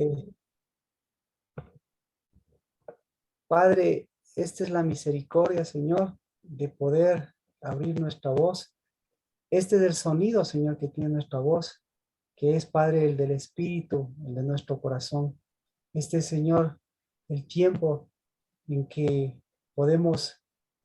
Eh, Padre, esta es la misericordia, Señor, de poder abrir nuestra voz. Este es el sonido, Señor, que tiene nuestra voz, que es, Padre, el del Espíritu, el de nuestro corazón. Este, Señor, el tiempo en que podemos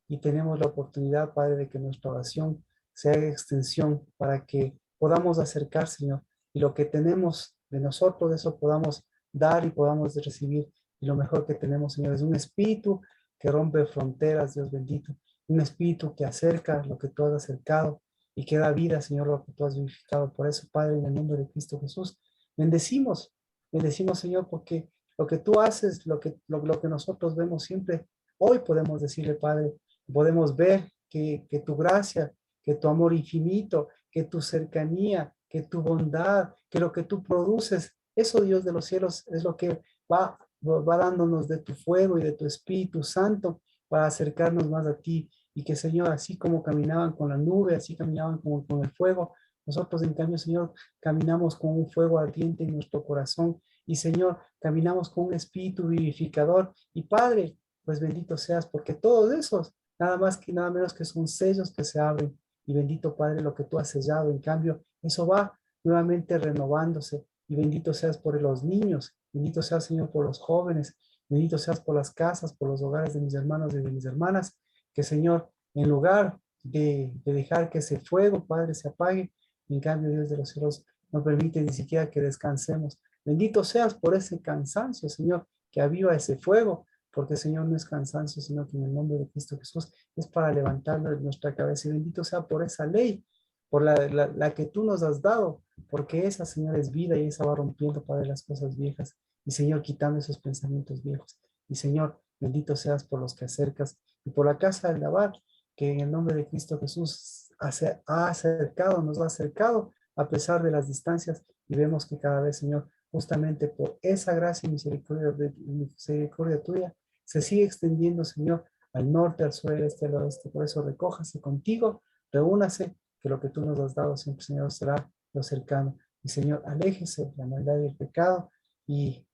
y tenemos la oportunidad, Padre, de que nuestra oración se haga extensión para que podamos acercar, Señor, y lo que tenemos de nosotros, de eso podamos dar y podamos recibir. Y lo mejor que tenemos, Señor, es un espíritu que rompe fronteras, Dios bendito, un espíritu que acerca lo que tú has acercado y que da vida, Señor, lo que tú has vivificado. Por eso, Padre, en el nombre de Cristo Jesús, bendecimos, bendecimos, Señor, porque lo que tú haces, lo que nosotros vemos siempre, hoy podemos decirle, Padre, podemos ver que tu gracia, que tu amor infinito, que tu cercanía, que tu bondad, que lo que tú produces, eso, Dios de los cielos, es lo que va dándonos de tu fuego y de tu Espíritu Santo para acercarnos más a ti. Y que, Señor, así como caminaban con la nube, así caminaban con el fuego, nosotros en cambio, Señor, caminamos con un fuego ardiente en nuestro corazón. Y, Señor, caminamos con un espíritu vivificador. Y, Padre, pues bendito seas, porque todos esos, nada más que nada menos que son sellos que se abren. Y bendito, Padre, lo que tú has sellado. En cambio, eso va nuevamente renovándose. Y bendito seas por los niños. Bendito seas, Señor, por los jóvenes. Bendito seas por las casas, por los hogares de mis hermanos y de mis hermanas. Que, Señor, en lugar de dejar que ese fuego, Padre, se apague, en cambio, Dios de los cielos no permite ni siquiera que descansemos. Bendito seas por ese cansancio, Señor, que aviva ese fuego, porque, Señor, no es cansancio, sino que en el nombre de Cristo Jesús es para levantarlo de nuestra cabeza. Y bendito sea por esa ley, por la que tú nos has dado, porque esa, Señor, es vida y esa va rompiendo, Padre, las cosas viejas. Y, Señor, quitando esos pensamientos viejos. Y, Señor, bendito seas por los que acercas y por la casa del Abad, que en el nombre de Cristo Jesús ha acercado, nos ha acercado a pesar de las distancias, y vemos que cada vez, Señor, justamente por esa gracia y misericordia tuya, se sigue extendiendo, Señor, al norte, al sur, al este, al oeste. Por eso recójase contigo, reúnase, que lo que tú nos has dado siempre, Señor, será lo cercano. Y, Señor, aléjese de la maldad y el pecado. Y,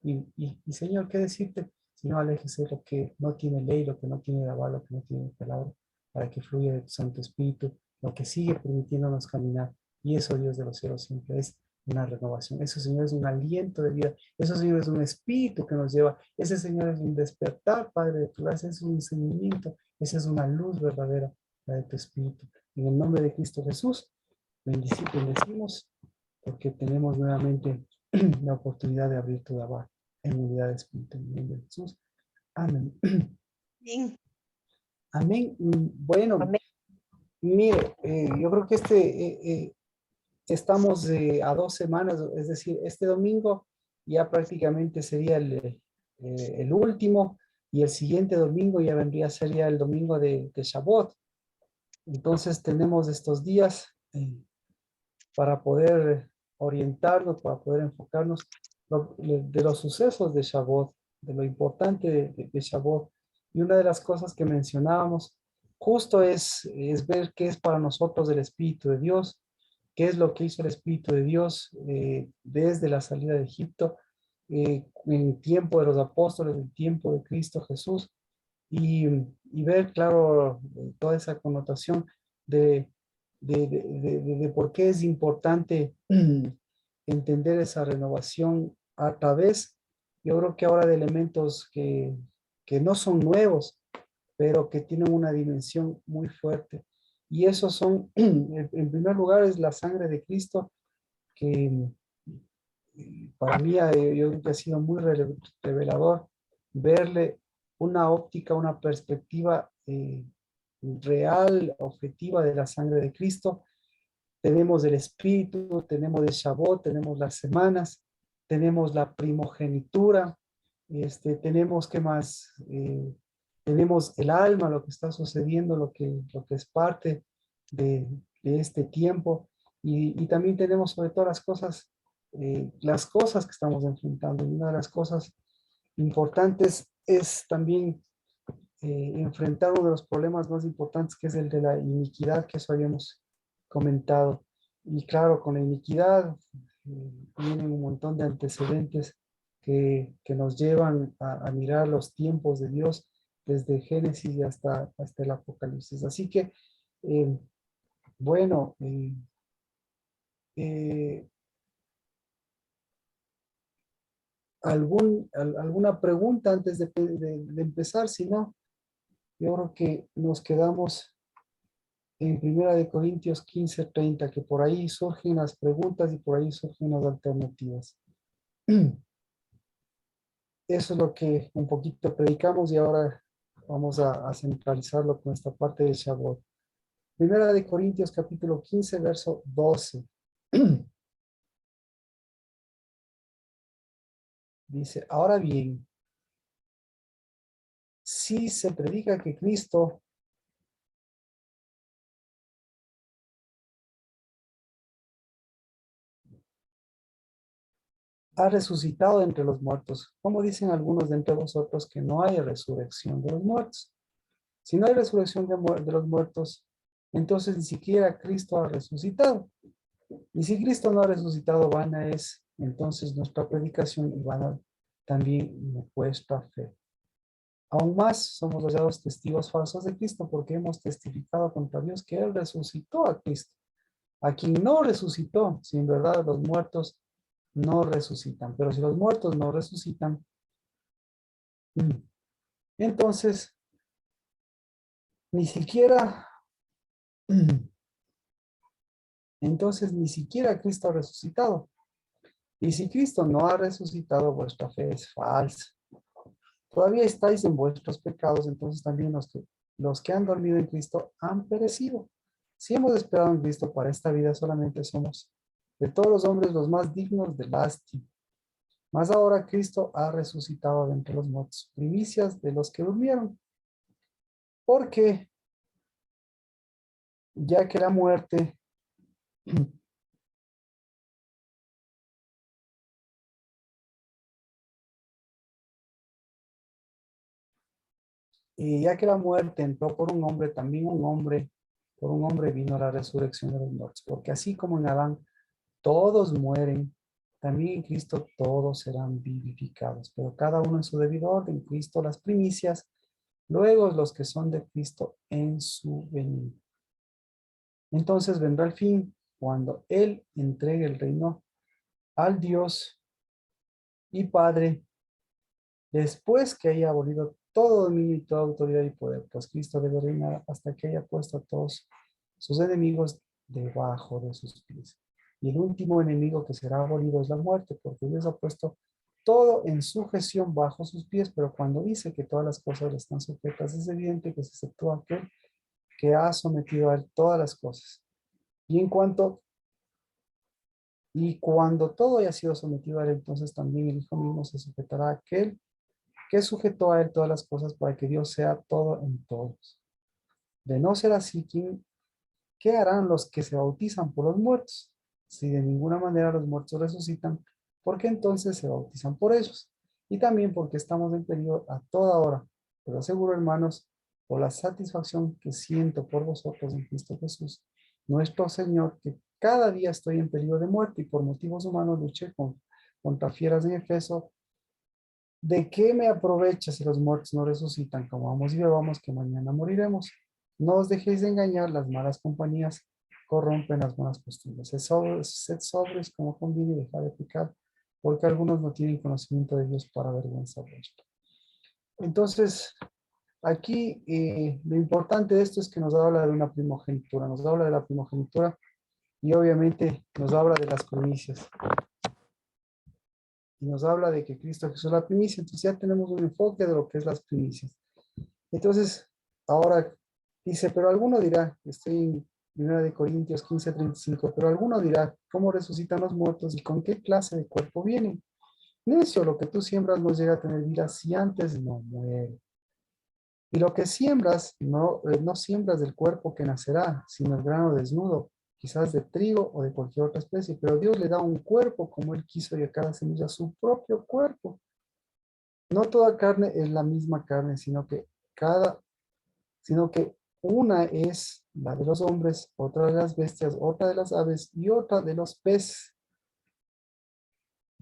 Señor, ¿qué decirte? Señor, aléjese lo que no tiene ley, lo que no tiene aval, lo que no tiene palabra, para que fluya de tu Santo Espíritu, lo que sigue permitiéndonos caminar. Y eso, Dios de los cielos, siempre es una renovación. Eso, Señor, es un aliento de vida. Eso, Señor, es un espíritu que nos lleva. Ese, Señor, es un despertar, Padre de tu gracia. Es un enseñamiento. Esa es una luz verdadera, la de tu espíritu. En el nombre de Cristo Jesús, bendecimos porque tenemos nuevamente la oportunidad de abrir tu Abad en unidad de espíritu. En el nombre de Jesús. Amén. Amén. Amén. Bueno, Amén. mire, yo creo que estamos a 2 semanas, es decir, este domingo ya prácticamente sería el último, y el siguiente domingo ya vendría a ser ya el domingo de Shavuot. Entonces tenemos estos días para poder orientarnos, para poder enfocarnos de los sucesos de Shavuot, de lo importante de Shavuot. Y una de las cosas que mencionábamos justo es ver qué es para nosotros el Espíritu de Dios, qué es lo que hizo el Espíritu de Dios desde la salida de Egipto, en el tiempo de los apóstoles, en el tiempo de Cristo Jesús, y ver, claro, toda esa connotación de, de por qué es importante entender esa renovación a través, yo creo que ahora de elementos que no son nuevos, pero que tienen una dimensión muy fuerte. Y esos son, en primer lugar, es la sangre de Cristo, que para mí yo creo que ha sido muy revelador verle una óptica, una perspectiva real, objetiva de la sangre de Cristo. Tenemos el Espíritu, tenemos el Shabbat, tenemos las semanas, tenemos la primogenitura, tenemos, ¿qué más? Tenemos el alma, lo que está sucediendo, lo que es parte de este tiempo, y también tenemos sobre todo las cosas que estamos enfrentando. Y una de las cosas importantes es también enfrentar uno de los problemas más importantes, que es el de la iniquidad, que eso habíamos comentado. Y claro, con la iniquidad vienen un montón de antecedentes que nos llevan a mirar los tiempos de Dios desde Génesis y hasta el Apocalipsis. Así que, eh, bueno, eh, alguna pregunta antes de empezar. Si no, yo creo que nos quedamos en Primera de Corintios 15:30, que por ahí surgen las preguntas y por ahí surgen las alternativas. Eso es lo que un poquito predicamos y ahora vamos a centralizarlo con esta parte de Shavuot. Primera de Corintios capítulo 15, verso 12. Dice, ahora bien, si se predica que Cristo ha resucitado de entre los muertos, como dicen algunos de entre vosotros que no hay resurrección de los muertos. Si no hay resurrección de los muertos, entonces ni siquiera Cristo ha resucitado. Y si Cristo no ha resucitado, vana es entonces nuestra predicación y vana también nuestra fe. Aún más somos hallados testigos falsos de Cristo porque hemos testificado contra Dios que Él resucitó a Cristo. A quien no resucitó, si en verdad los muertos no resucitan. Pero si los muertos no resucitan, entonces ni siquiera, entonces ni siquiera Cristo ha resucitado. Y si Cristo no ha resucitado, vuestra fe es falsa. Todavía estáis en vuestros pecados, entonces también los que han dormido en Cristo han perecido. Si hemos esperado en Cristo para esta vida, solamente somos de todos los hombres los más dignos de lástima. Mas ahora Cristo ha resucitado de entre los muertos, primicias de los que durmieron. Porque ya que la muerte y ya que la muerte entró por un hombre, también por un hombre vino la resurrección de los muertos. Porque así como en Adán todos mueren, también en Cristo todos serán vivificados, pero cada uno en su debido orden. Cristo las primicias, luego los que son de Cristo en su venida. Entonces vendrá el fin cuando Él entregue el reino al Dios y Padre, después que haya abolido todo dominio y toda autoridad y poder, pues Cristo debe reinar hasta que haya puesto a todos sus enemigos debajo de sus pies. Y el último enemigo que será abolido es la muerte, porque Dios ha puesto todo en sujeción bajo sus pies, pero cuando dice que todas las cosas le están sujetas, es evidente que se exceptúa aquel que ha sometido a él todas las cosas. Y cuando todo haya sido sometido a él, entonces también el Hijo mismo se sujetará a aquel que sujetó a él todas las cosas para que Dios sea todo en todos. De no ser así, ¿qué harán los que se bautizan por los muertos? Si de ninguna manera los muertos resucitan, ¿por qué entonces se bautizan por ellos? Y también porque estamos en peligro a toda hora. Pero aseguro, hermanos, por la satisfacción que siento por vosotros en Cristo Jesús, nuestro Señor, que cada día estoy en peligro de muerte y por motivos humanos luché contra fieras en Efeso. ¿De qué me aprovecha si los muertos no resucitan? Como vamos y bebamos que mañana moriremos. No os dejéis de engañar, las malas compañías corrompen las buenas costumbres. Sed sobrios como conviene y dejad de pecar, porque algunos no tienen conocimiento de Dios para vergüenza vuestra. Entonces, aquí lo importante de esto es que nos habla de una primogenitura, nos habla de la primogenitura y obviamente nos habla de las primicias. Y nos habla de que Cristo Jesús es la primicia, entonces ya tenemos un enfoque de lo que es las primicias. Entonces, ahora dice, pero alguno dirá, estoy en 1 Corintios 15:35, pero alguno dirá, ¿cómo resucitan los muertos y con qué clase de cuerpo vienen? Necio, lo que tú siembras no llega a tener vida si antes no muere. Y lo que siembras, no siembras del cuerpo que nacerá, sino el grano desnudo, quizás de trigo o de cualquier otra especie, pero Dios le da un cuerpo como Él quiso y a cada semilla su propio cuerpo. No toda carne es la misma carne, sino que una es la de los hombres, otra de las bestias, otra de las aves y otra de los peces.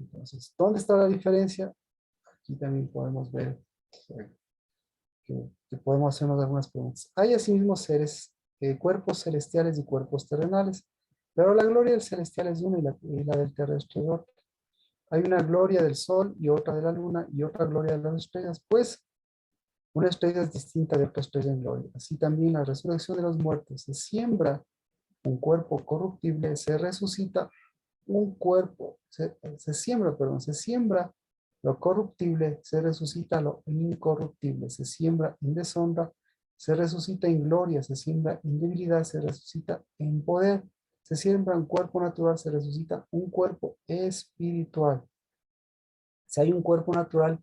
Entonces, ¿dónde está la diferencia? Aquí también podemos ver eh, que podemos hacernos algunas preguntas. Hay asimismo seres, cuerpos celestiales y cuerpos terrenales, pero la gloria del celestial es una y la del terrestre es otra. Hay una gloria del sol y otra de la luna y otra gloria de las estrellas, pues una estrella es distinta de otra estrella en gloria. Así también la resurrección de los muertos. Se siembra un cuerpo corruptible, se resucita un cuerpo, se siembra, perdón, se siembra lo corruptible, se resucita lo incorruptible, se siembra en deshonra, se resucita en gloria, se siembra en debilidad, se resucita en poder, se siembra un cuerpo natural, se resucita un cuerpo espiritual. Si hay un cuerpo natural,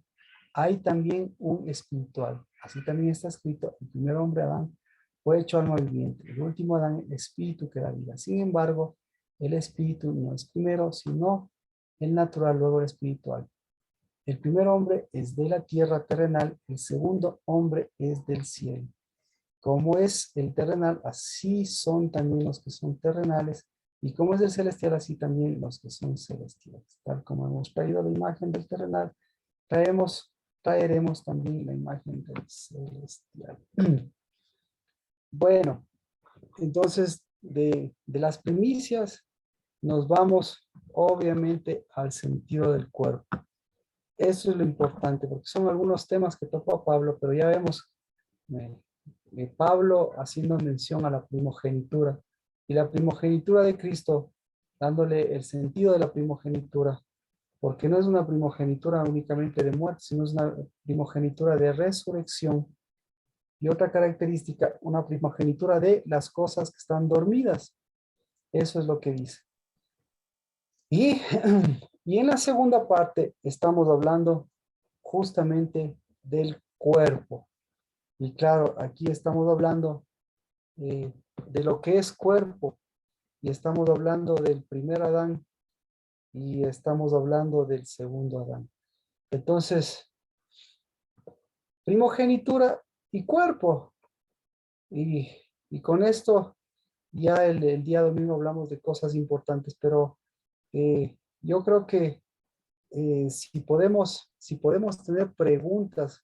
hay también un espiritual. Así también está escrito, el primer hombre Adán fue hecho alma viviente, el último Adán el espíritu que da vida. Sin embargo, el espíritu no es primero, sino el natural, luego el espiritual. El primer hombre es de la tierra terrenal, el segundo hombre es del cielo. Como es el terrenal, así son también los que son terrenales, y como es el celestial, así también los que son celestiales. Tal como hemos traído la imagen del terrenal, traeremos también la imagen del celestial. Bueno, entonces de las primicias nos vamos obviamente al sentido del cuerpo. Eso es lo importante, porque son algunos temas que tocó Pablo, pero ya vemos eh, Pablo haciendo mención a la primogenitura y la primogenitura de Cristo, dándole el sentido de la primogenitura, porque no es una primogenitura únicamente de muerte, sino es una primogenitura de resurrección. Y otra característica, una primogenitura de las cosas que están dormidas. Eso es lo que dice. Y, y en la segunda parte estamos hablando justamente del cuerpo. Y claro, aquí estamos hablando de lo que es cuerpo. Y estamos hablando del primer Adán y estamos hablando del segundo Adán. Entonces, primogenitura y cuerpo. Y, y con esto ya el día domingo hablamos de cosas importantes, pero yo creo que si podemos tener preguntas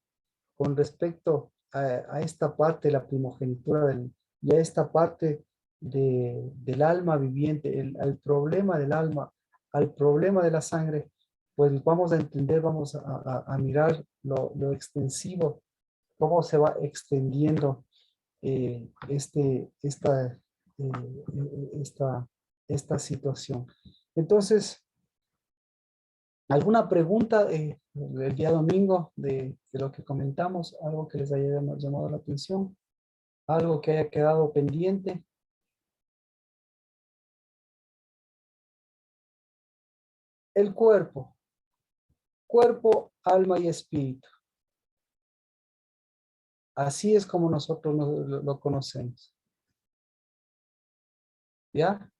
con respecto a esta parte de la primogenitura y a esta parte del alma viviente, al problema del alma, al problema de la sangre, pues vamos a entender, vamos a mirar lo extensivo, cómo se va extendiendo esta situación. Entonces, ¿alguna pregunta del día domingo de lo que comentamos? ¿Algo que les haya llamado la atención? ¿Algo que haya quedado pendiente? El cuerpo, alma y espíritu. Así es como nosotros lo conocemos. ¿Ya?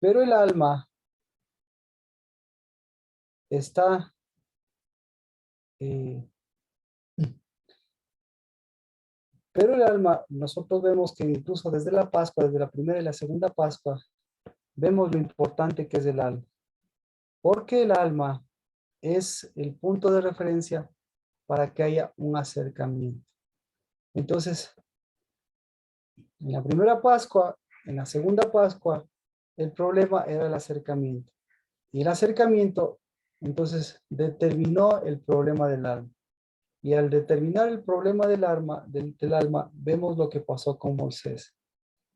Pero el alma está, eh, pero el alma, nosotros vemos que incluso desde la Pascua, desde la primera y la segunda Pascua, vemos lo importante que es el alma. Porque el alma es el punto de referencia para que haya un acercamiento. Entonces, en la primera Pascua, en la segunda Pascua, el problema era el acercamiento. Y el acercamiento, entonces, determinó el problema del alma. Y al determinar el problema del alma, vemos lo que pasó con Moisés.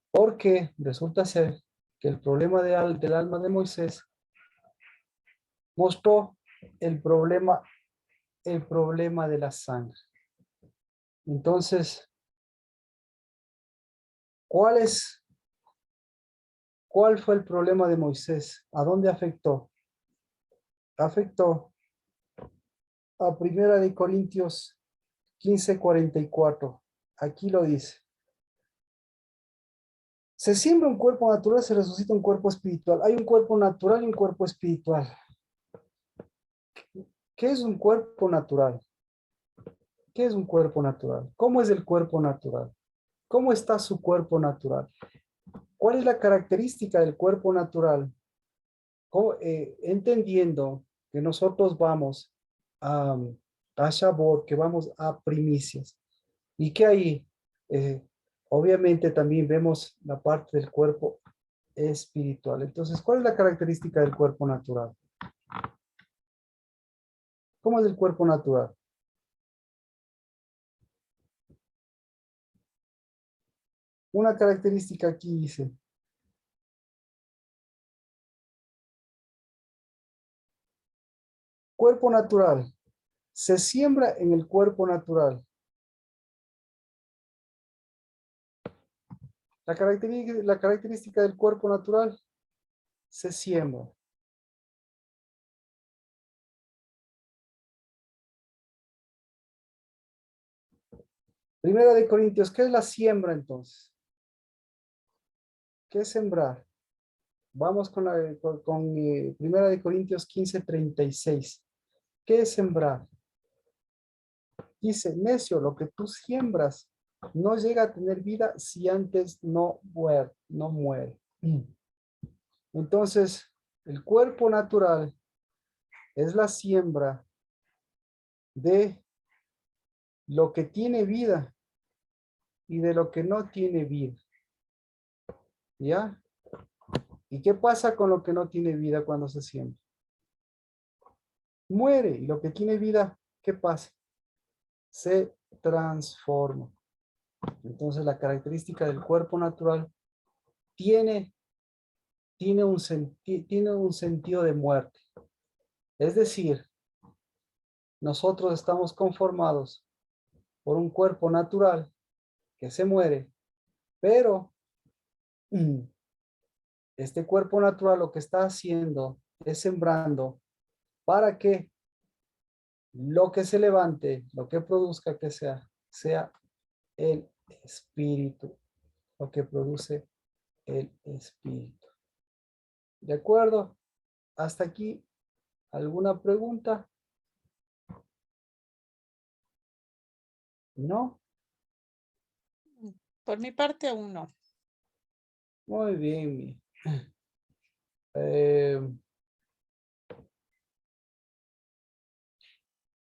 Porque resulta ser que el problema del alma de Moisés mostró el problema, el problema de la sangre. Entonces, ¿cuál fue el problema de Moisés? ¿A dónde afectó? Afectó a Primera de Corintios 15:44. Aquí lo dice. Se siembra un cuerpo natural, se resucita un cuerpo espiritual. Hay un cuerpo natural y un cuerpo espiritual. ¿Qué es un cuerpo natural? ¿Qué es un cuerpo natural? ¿Cómo es el cuerpo natural? ¿Cómo está su cuerpo natural? ¿Cuál es la característica del cuerpo natural? entendiendo que nosotros vamos a, a Shavuot, que vamos a primicias, y que ahí, eh, obviamente también vemos la parte del cuerpo espiritual. Entonces, ¿cuál es la característica del cuerpo natural? ¿Cómo es el cuerpo natural? Una característica aquí dice, cuerpo natural, se siembra en el cuerpo natural. La característica del cuerpo natural se siembra. Primera de Corintios, ¿qué es la siembra entonces? ¿Qué es sembrar? Vamos con Primera de Corintios 15:36. ¿Qué es sembrar? Dice, necio, lo que tú siembras no llega a tener vida si antes no muere, no muere. Entonces, el cuerpo natural es la siembra de lo que tiene vida y de lo que no tiene vida. ¿Ya? ¿Y qué pasa con lo que no tiene vida cuando se siembra? Muere. Y lo que tiene vida, ¿qué pasa? Se transforma. Entonces, la característica del cuerpo natural tiene, tiene un sentido de muerte. Es decir, nosotros estamos conformados por un cuerpo natural que se muere, pero este cuerpo natural lo que está haciendo es sembrando para que lo que se levante, lo que produzca que sea el espíritu, lo que produce el espíritu. ¿De acuerdo? Hasta aquí, ¿alguna pregunta? ¿No? Por mi parte, aún no. Muy bien. Eh,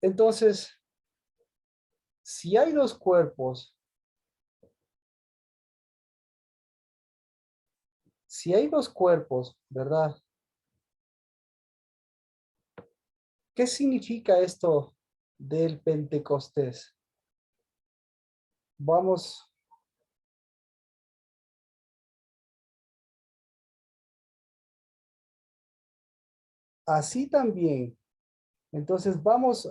entonces, si hay dos cuerpos, ¿verdad? ¿Qué significa esto del Pentecostés? Vamos, así también. Entonces vamos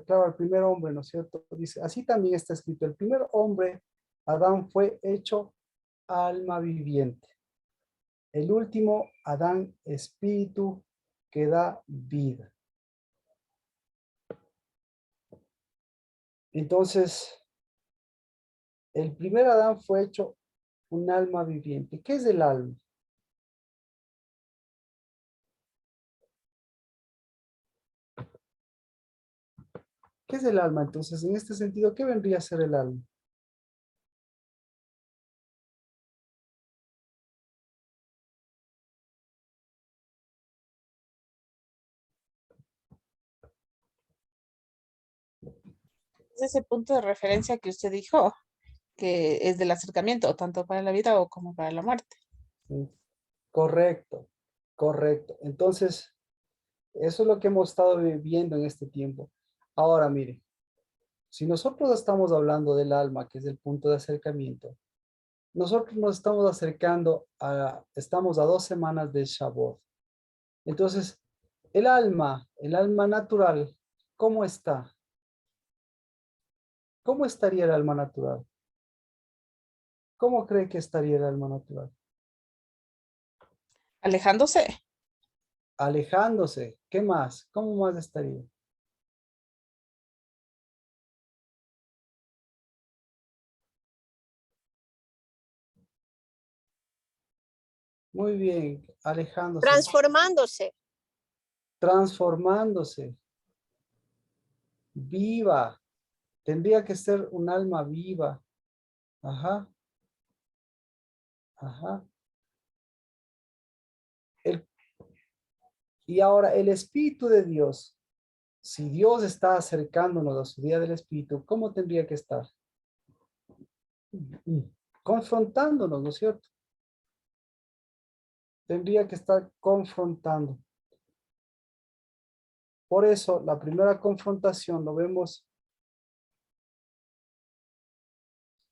claro, al primer hombre, ¿no es cierto? Dice, así también está escrito, el primer hombre, Adán, fue hecho alma viviente. El último, Adán, espíritu que da vida. Entonces, el primer Adán fue hecho un alma viviente. ¿Qué es el alma? ¿Qué es el alma? Entonces, en este sentido, ¿qué vendría a ser el alma? Es ese punto de referencia que usted dijo, que es del acercamiento, tanto para la vida o como para la muerte. Mm, correcto, correcto. Entonces, eso es lo que hemos estado viviendo en este tiempo. Ahora, mire, si nosotros estamos hablando del alma, que es el punto de acercamiento, nosotros nos estamos acercando estamos a 2 semanas de Shavuot. Entonces, el alma natural, ¿cómo está? ¿Cómo estaría el alma natural? ¿Cómo cree que estaría el alma natural? Alejándose. Alejándose. ¿Qué más? ¿Cómo más estaría? Muy bien, alejándose. Transformándose. Transformándose. Viva. Tendría que ser un alma viva. Ajá, ajá. El, Y ahora el Espíritu de Dios, si Dios está acercándonos a su día del Espíritu, ¿cómo tendría que estar? Confrontándonos, ¿no es cierto? Tendría que estar confrontando. Por eso, la primera confrontación lo vemos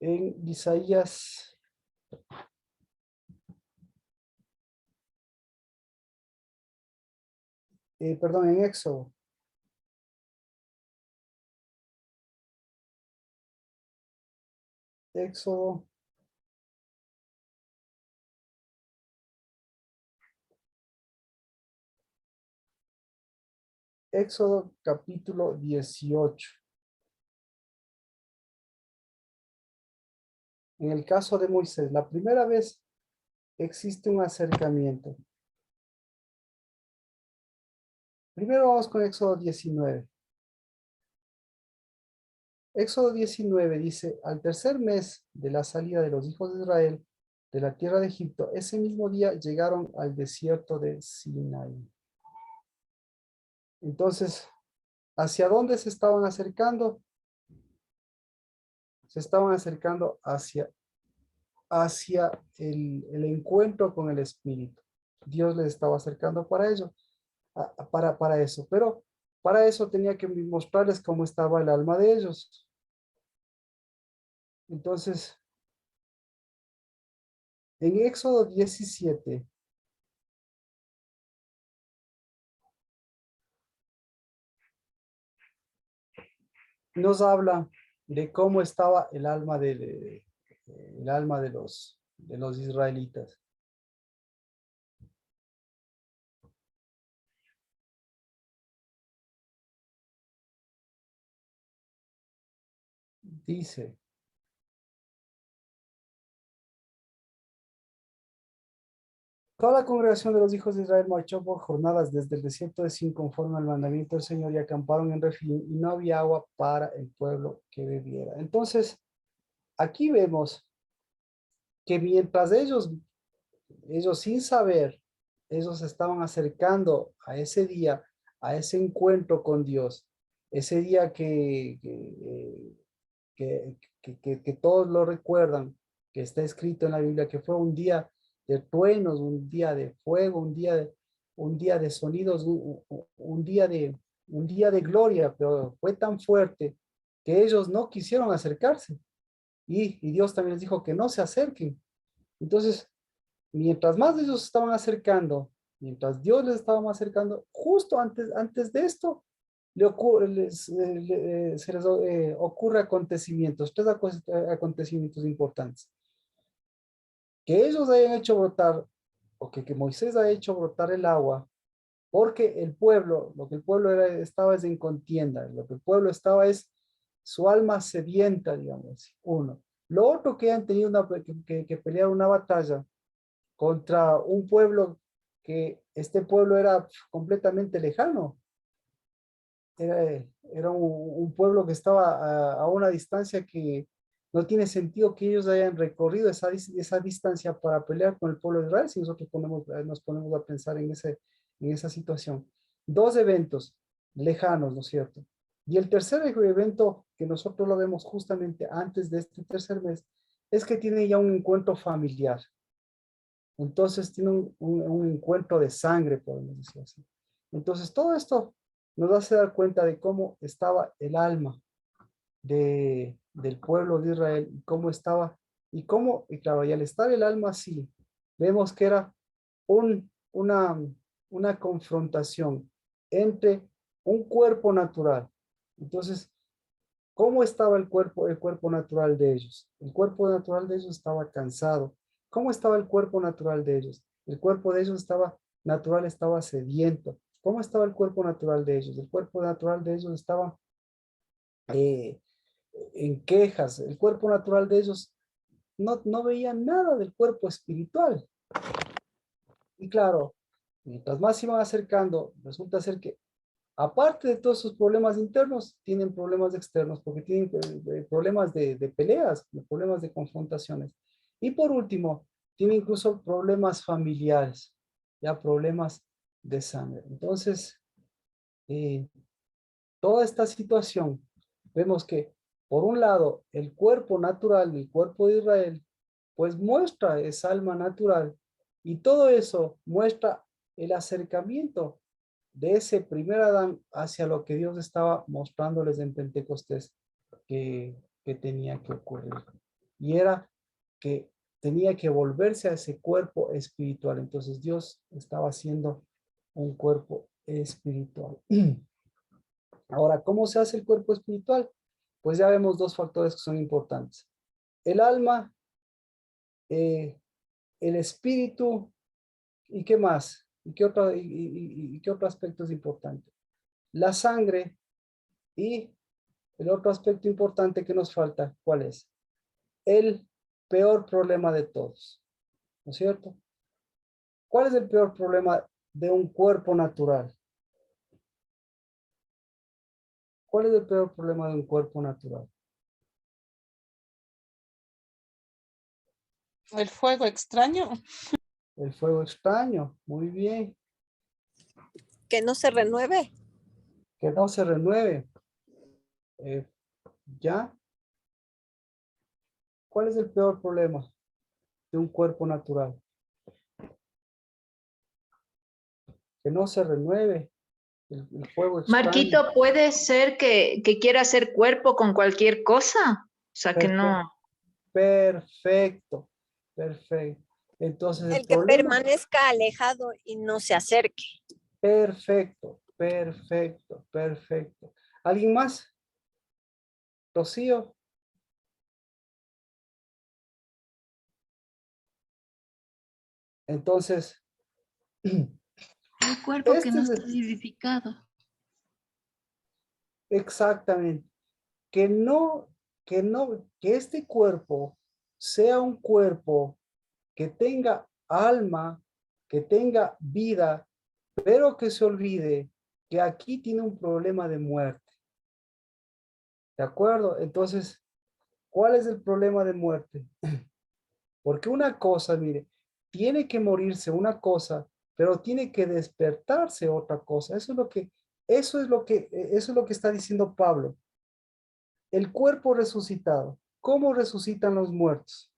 en Isaías, perdón, en Éxodo. Éxodo. Éxodo capítulo 18. En el caso de Moisés, la primera vez existe un acercamiento. Primero vamos con Éxodo 19. Éxodo 19 dice, al tercer mes de la salida de los hijos de Israel de la tierra de Egipto, ese mismo día llegaron al desierto de Sinaí. Entonces, ¿hacia dónde se estaban acercando? Se estaban acercando hacia el encuentro con el Espíritu. Dios les estaba acercando para ello, para eso. Pero para eso tenía que mostrarles cómo estaba el alma de ellos. Entonces, en Éxodo 17, nos habla de cómo estaba el alma el alma de los israelitas. Dice, toda la congregación de los hijos de Israel marchó por jornadas desde el desierto de Sin conforme al mandamiento del Señor y acamparon en Refín y no había agua para el pueblo que bebiera. Entonces, aquí vemos que mientras ellos sin saber, ellos se estaban acercando a ese día, a ese encuentro con Dios, ese día que todos lo recuerdan, que está escrito en la Biblia, que fue un día de truenos, un día de fuego, un día de sonidos, un día de gloria, pero fue tan fuerte que ellos no quisieron acercarse. Y Dios también les dijo que no se acerquen. Entonces, mientras más ellos se estaban acercando, mientras Dios les estaba más acercando, justo antes de esto, se les ocurre acontecimientos, acontecimientos importantes. Que ellos hayan hecho brotar, o que Moisés haya hecho brotar el agua, porque el pueblo, lo que el pueblo estaba es en contienda, lo que el pueblo estaba es su alma sedienta, digamos, uno. Lo otro que han tenido que pelear una batalla contra un pueblo que este pueblo era completamente lejano. Era un pueblo que estaba a una distancia que no tiene sentido que ellos hayan recorrido esa distancia para pelear con el pueblo de Israel si nosotros nos ponemos a pensar en esa situación. Dos eventos lejanos, ¿no es cierto? Y el tercer evento que nosotros lo vemos justamente antes de este tercer mes es que tiene ya un encuentro familiar. Entonces tiene un encuentro de sangre, podemos decir así. Entonces todo esto nos hace dar cuenta de cómo estaba el alma del pueblo de Israel, y cómo estaba, y claro, y al estar el alma así, vemos que era un, una, una confrontación entre un cuerpo natural. Entonces, ¿cómo estaba el cuerpo natural de ellos? El cuerpo natural de ellos estaba cansado. ¿Cómo estaba el cuerpo natural de ellos? El cuerpo de ellos estaba sediento. ¿Cómo estaba el cuerpo natural de ellos? El cuerpo natural de ellos estaba eh, en quejas. El cuerpo natural de ellos no veía nada del cuerpo espiritual. Y claro, mientras más se iban acercando, resulta ser que aparte de todos sus problemas internos, tienen problemas externos, porque tienen problemas de peleas, problemas de confrontaciones. Y por último, tienen incluso problemas familiares, ya problemas de sangre. Entonces, toda esta situación, vemos que por un lado, el cuerpo natural del cuerpo de Israel, pues muestra esa alma natural y todo eso muestra el acercamiento de ese primer Adán hacia lo que Dios estaba mostrándoles en Pentecostés que tenía que ocurrir. Y era que tenía que volverse a ese cuerpo espiritual. Entonces Dios estaba haciendo un cuerpo espiritual. Ahora, ¿cómo se hace el cuerpo espiritual? Pues ya vemos dos factores que son importantes. El alma, el espíritu, ¿y qué más? ¿Y qué otro aspecto es importante? La sangre y el otro aspecto importante que nos falta, ¿cuál es? El peor problema de todos, ¿no es cierto? ¿Cuál es el peor problema de un cuerpo natural? ¿Cuál es el peor problema de un cuerpo natural? El fuego extraño. El fuego extraño, muy bien. Que no se renueve. Que no se renueve. Eh, ¿Ya? ¿Cuál es el peor problema de un cuerpo natural? Que no se renueve. El fuego extraño. Marquito, ¿puede ser que quiera hacer cuerpo con cualquier cosa? O sea, que no. Perfecto, perfecto. Entonces El que permanezca alejado y no se acerque. Perfecto, perfecto, perfecto. ¿Alguien más? Rocío. Entonces, El cuerpo que no es está vivificado. exactamente, que que este cuerpo sea un cuerpo que tenga alma, que tenga vida, pero que se olvide que aquí tiene un problema de muerte. ¿De acuerdo? Entonces, ¿cuál es el problema de muerte? Porque una cosa, mire, tiene que morirse una cosa, pero tiene que despertarse otra cosa. Eso es lo que está diciendo Pablo. El cuerpo resucitado. ¿Cómo resucitan los muertos?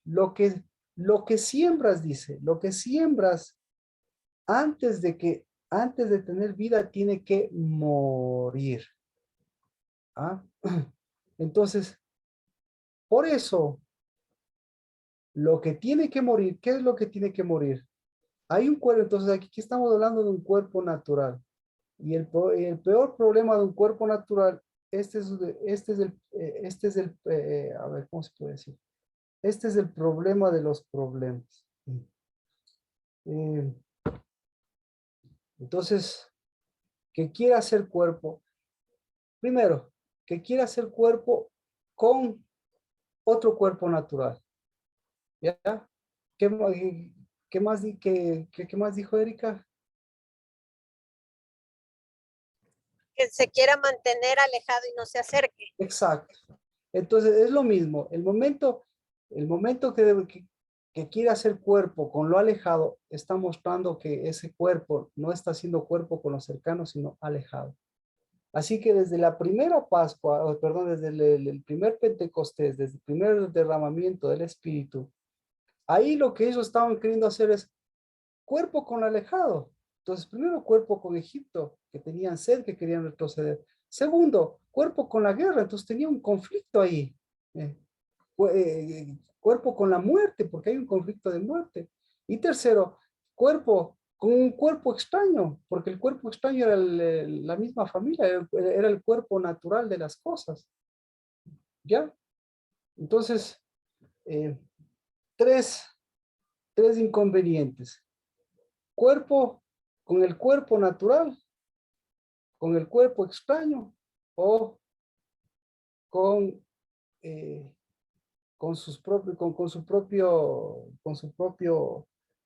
Lo que, lo que siembras, dice, lo que siembras antes de tener vida, tiene que morir. ¿Ah? Entonces, por eso, lo que tiene que morir, ¿qué es lo que tiene que morir? Hay un cuerpo, entonces aquí estamos hablando de un cuerpo natural. Y el peor problema de un cuerpo natural, a ver, ¿cómo se puede decir? Este es el problema de los problemas. Eh, entonces, que quiera hacer cuerpo, primero, que quiera hacer cuerpo con otro cuerpo natural. ¿Ya? ¿Qué, qué más, qué más dijo Erika? Que se quiera mantener alejado y no se acerque. Exacto. Entonces es lo mismo. El momento que quiere hacer cuerpo con lo alejado, está mostrando que ese cuerpo no está haciendo cuerpo con lo cercano, sino alejado. Así que desde la primera Pascua, perdón, desde el primer Pentecostés, desde el primer derramamiento del Espíritu, ahí lo que ellos estaban queriendo hacer es cuerpo con alejado. Entonces, primero cuerpo con Egipto, que tenían sed, que querían retroceder. Segundo, cuerpo con la guerra, entonces tenía un conflicto ahí. Cuerpo con la muerte, porque hay un conflicto de muerte. Y tercero, cuerpo con un cuerpo extraño, porque el cuerpo extraño era la misma familia, era el cuerpo natural de las cosas. ¿Ya? Entonces, eh, tres inconvenientes. Cuerpo con el cuerpo natural, con el cuerpo extraño o con, eh, con su propio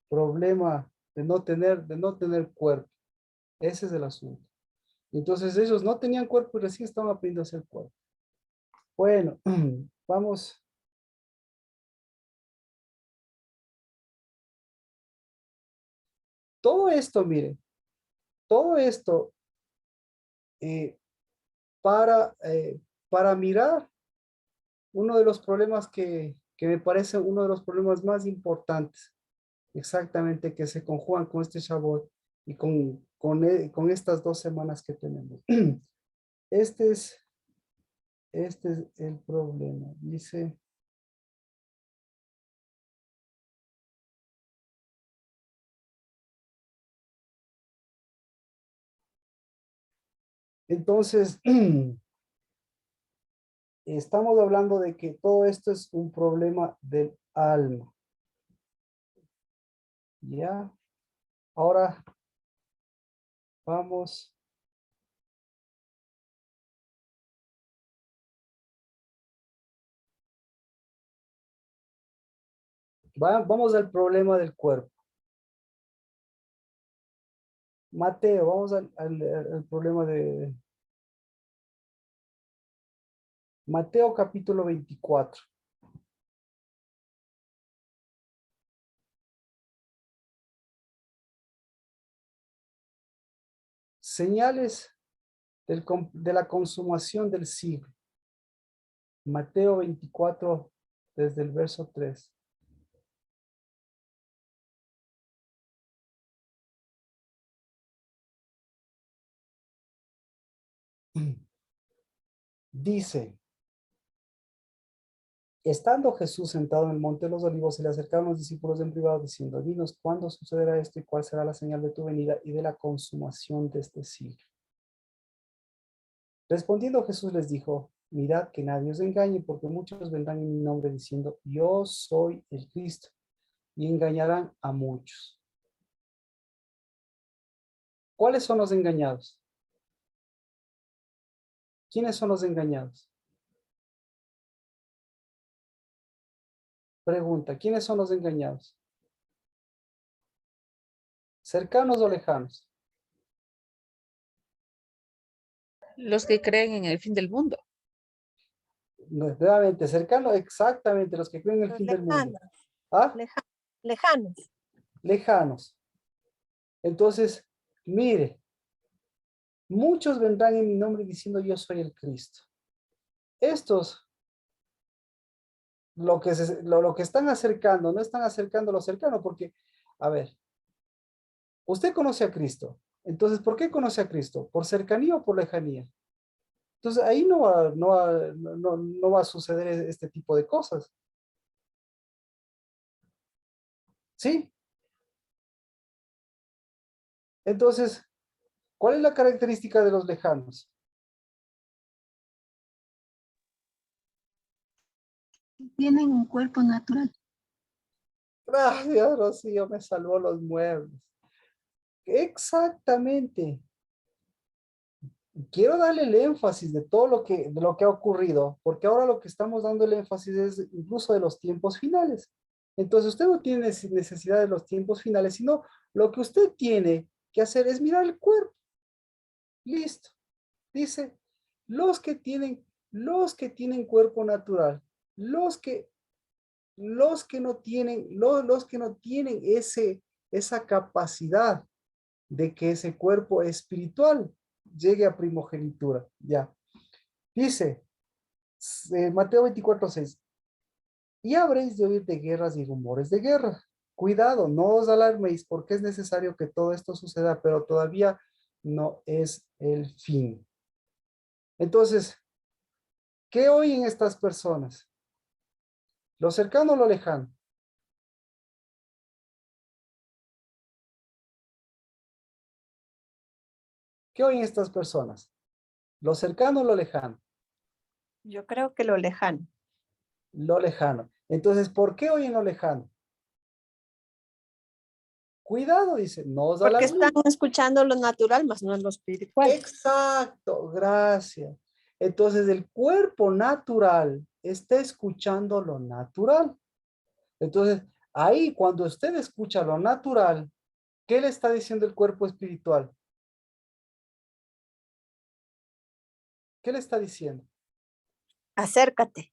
problema de no tener cuerpo. Ese es el asunto. Entonces ellos no tenían cuerpo y recién estaban aprendiendo a hacer cuerpo. Bueno, vamos. Todo esto, mire, todo esto para mirar uno de los problemas que me parece uno de los problemas más importantes, exactamente, que se conjugan con este Shavuot y con estas 2 semanas que tenemos. Este es el problema. Dice, entonces, estamos hablando de que todo esto es un problema del alma. ¿Ya? Ahora vamos. Vamos al problema del cuerpo. Mateo, vamos al problema de Mateo capítulo 24. Señales de la consumación del siglo. Mateo 24, desde el verso 3. Dice, estando Jesús sentado en el monte de los olivos, se le acercaron los discípulos en privado diciendo, dinos, ¿cuándo sucederá esto y cuál será la señal de tu venida y de la consumación de este siglo? Respondiendo Jesús les dijo, mirad que nadie os engañe, porque muchos vendrán en mi nombre diciendo, yo soy el Cristo, y engañarán a muchos. ¿Cuáles son los engañados? ¿Quiénes son los engañados? Pregunta, ¿quiénes son los engañados? ¿Cercanos o lejanos? Los que creen en el fin del mundo. Nuevamente, cercanos, exactamente, los que creen en el Los fin del mundo. lejanos, ¿Ah? lejanos. Lejanos. Entonces, mire, muchos vendrán en mi nombre diciendo yo soy el Cristo. Estos, lo que están acercando, no están acercando lo cercano, porque, a ver, usted conoce a Cristo. Entonces, ¿por qué conoce a Cristo? ¿Por cercanía o por lejanía? Entonces, ahí no va a suceder este tipo de cosas. ¿Sí? Entonces, ¿cuál es la característica de los lejanos? Tienen un cuerpo natural. Gracias, Rocío, me salvó los muebles. Exactamente. Quiero darle el énfasis de todo de lo que ha ocurrido, porque ahora lo que estamos dando el énfasis es incluso de los tiempos finales. Entonces usted no tiene necesidad de los tiempos finales, sino lo que usted tiene que hacer es mirar el cuerpo. Listo. Dice, los que tienen cuerpo natural, los que no tienen, los que no tienen esa capacidad de que ese cuerpo espiritual llegue a primogenitura. Ya. Dice, Mateo 24:6, y habréis de oír de guerras y rumores de guerra. Cuidado, no os alarméis, porque es necesario que todo esto suceda, pero todavía no es el fin. Entonces, ¿qué oyen estas personas? ¿Lo cercano o lo lejano? ¿Qué oyen estas personas? ¿Lo cercano o lo lejano? Yo creo que lo lejano. Lo lejano. Entonces, ¿por qué oyen lo lejano? Cuidado, dice, no os Porque alarméis. están escuchando lo natural, más no lo espiritual. Exacto, gracias. Entonces, el cuerpo natural está escuchando lo natural. Entonces, ahí cuando usted escucha lo natural, ¿qué le está diciendo el cuerpo espiritual? ¿Qué le está diciendo? Acércate.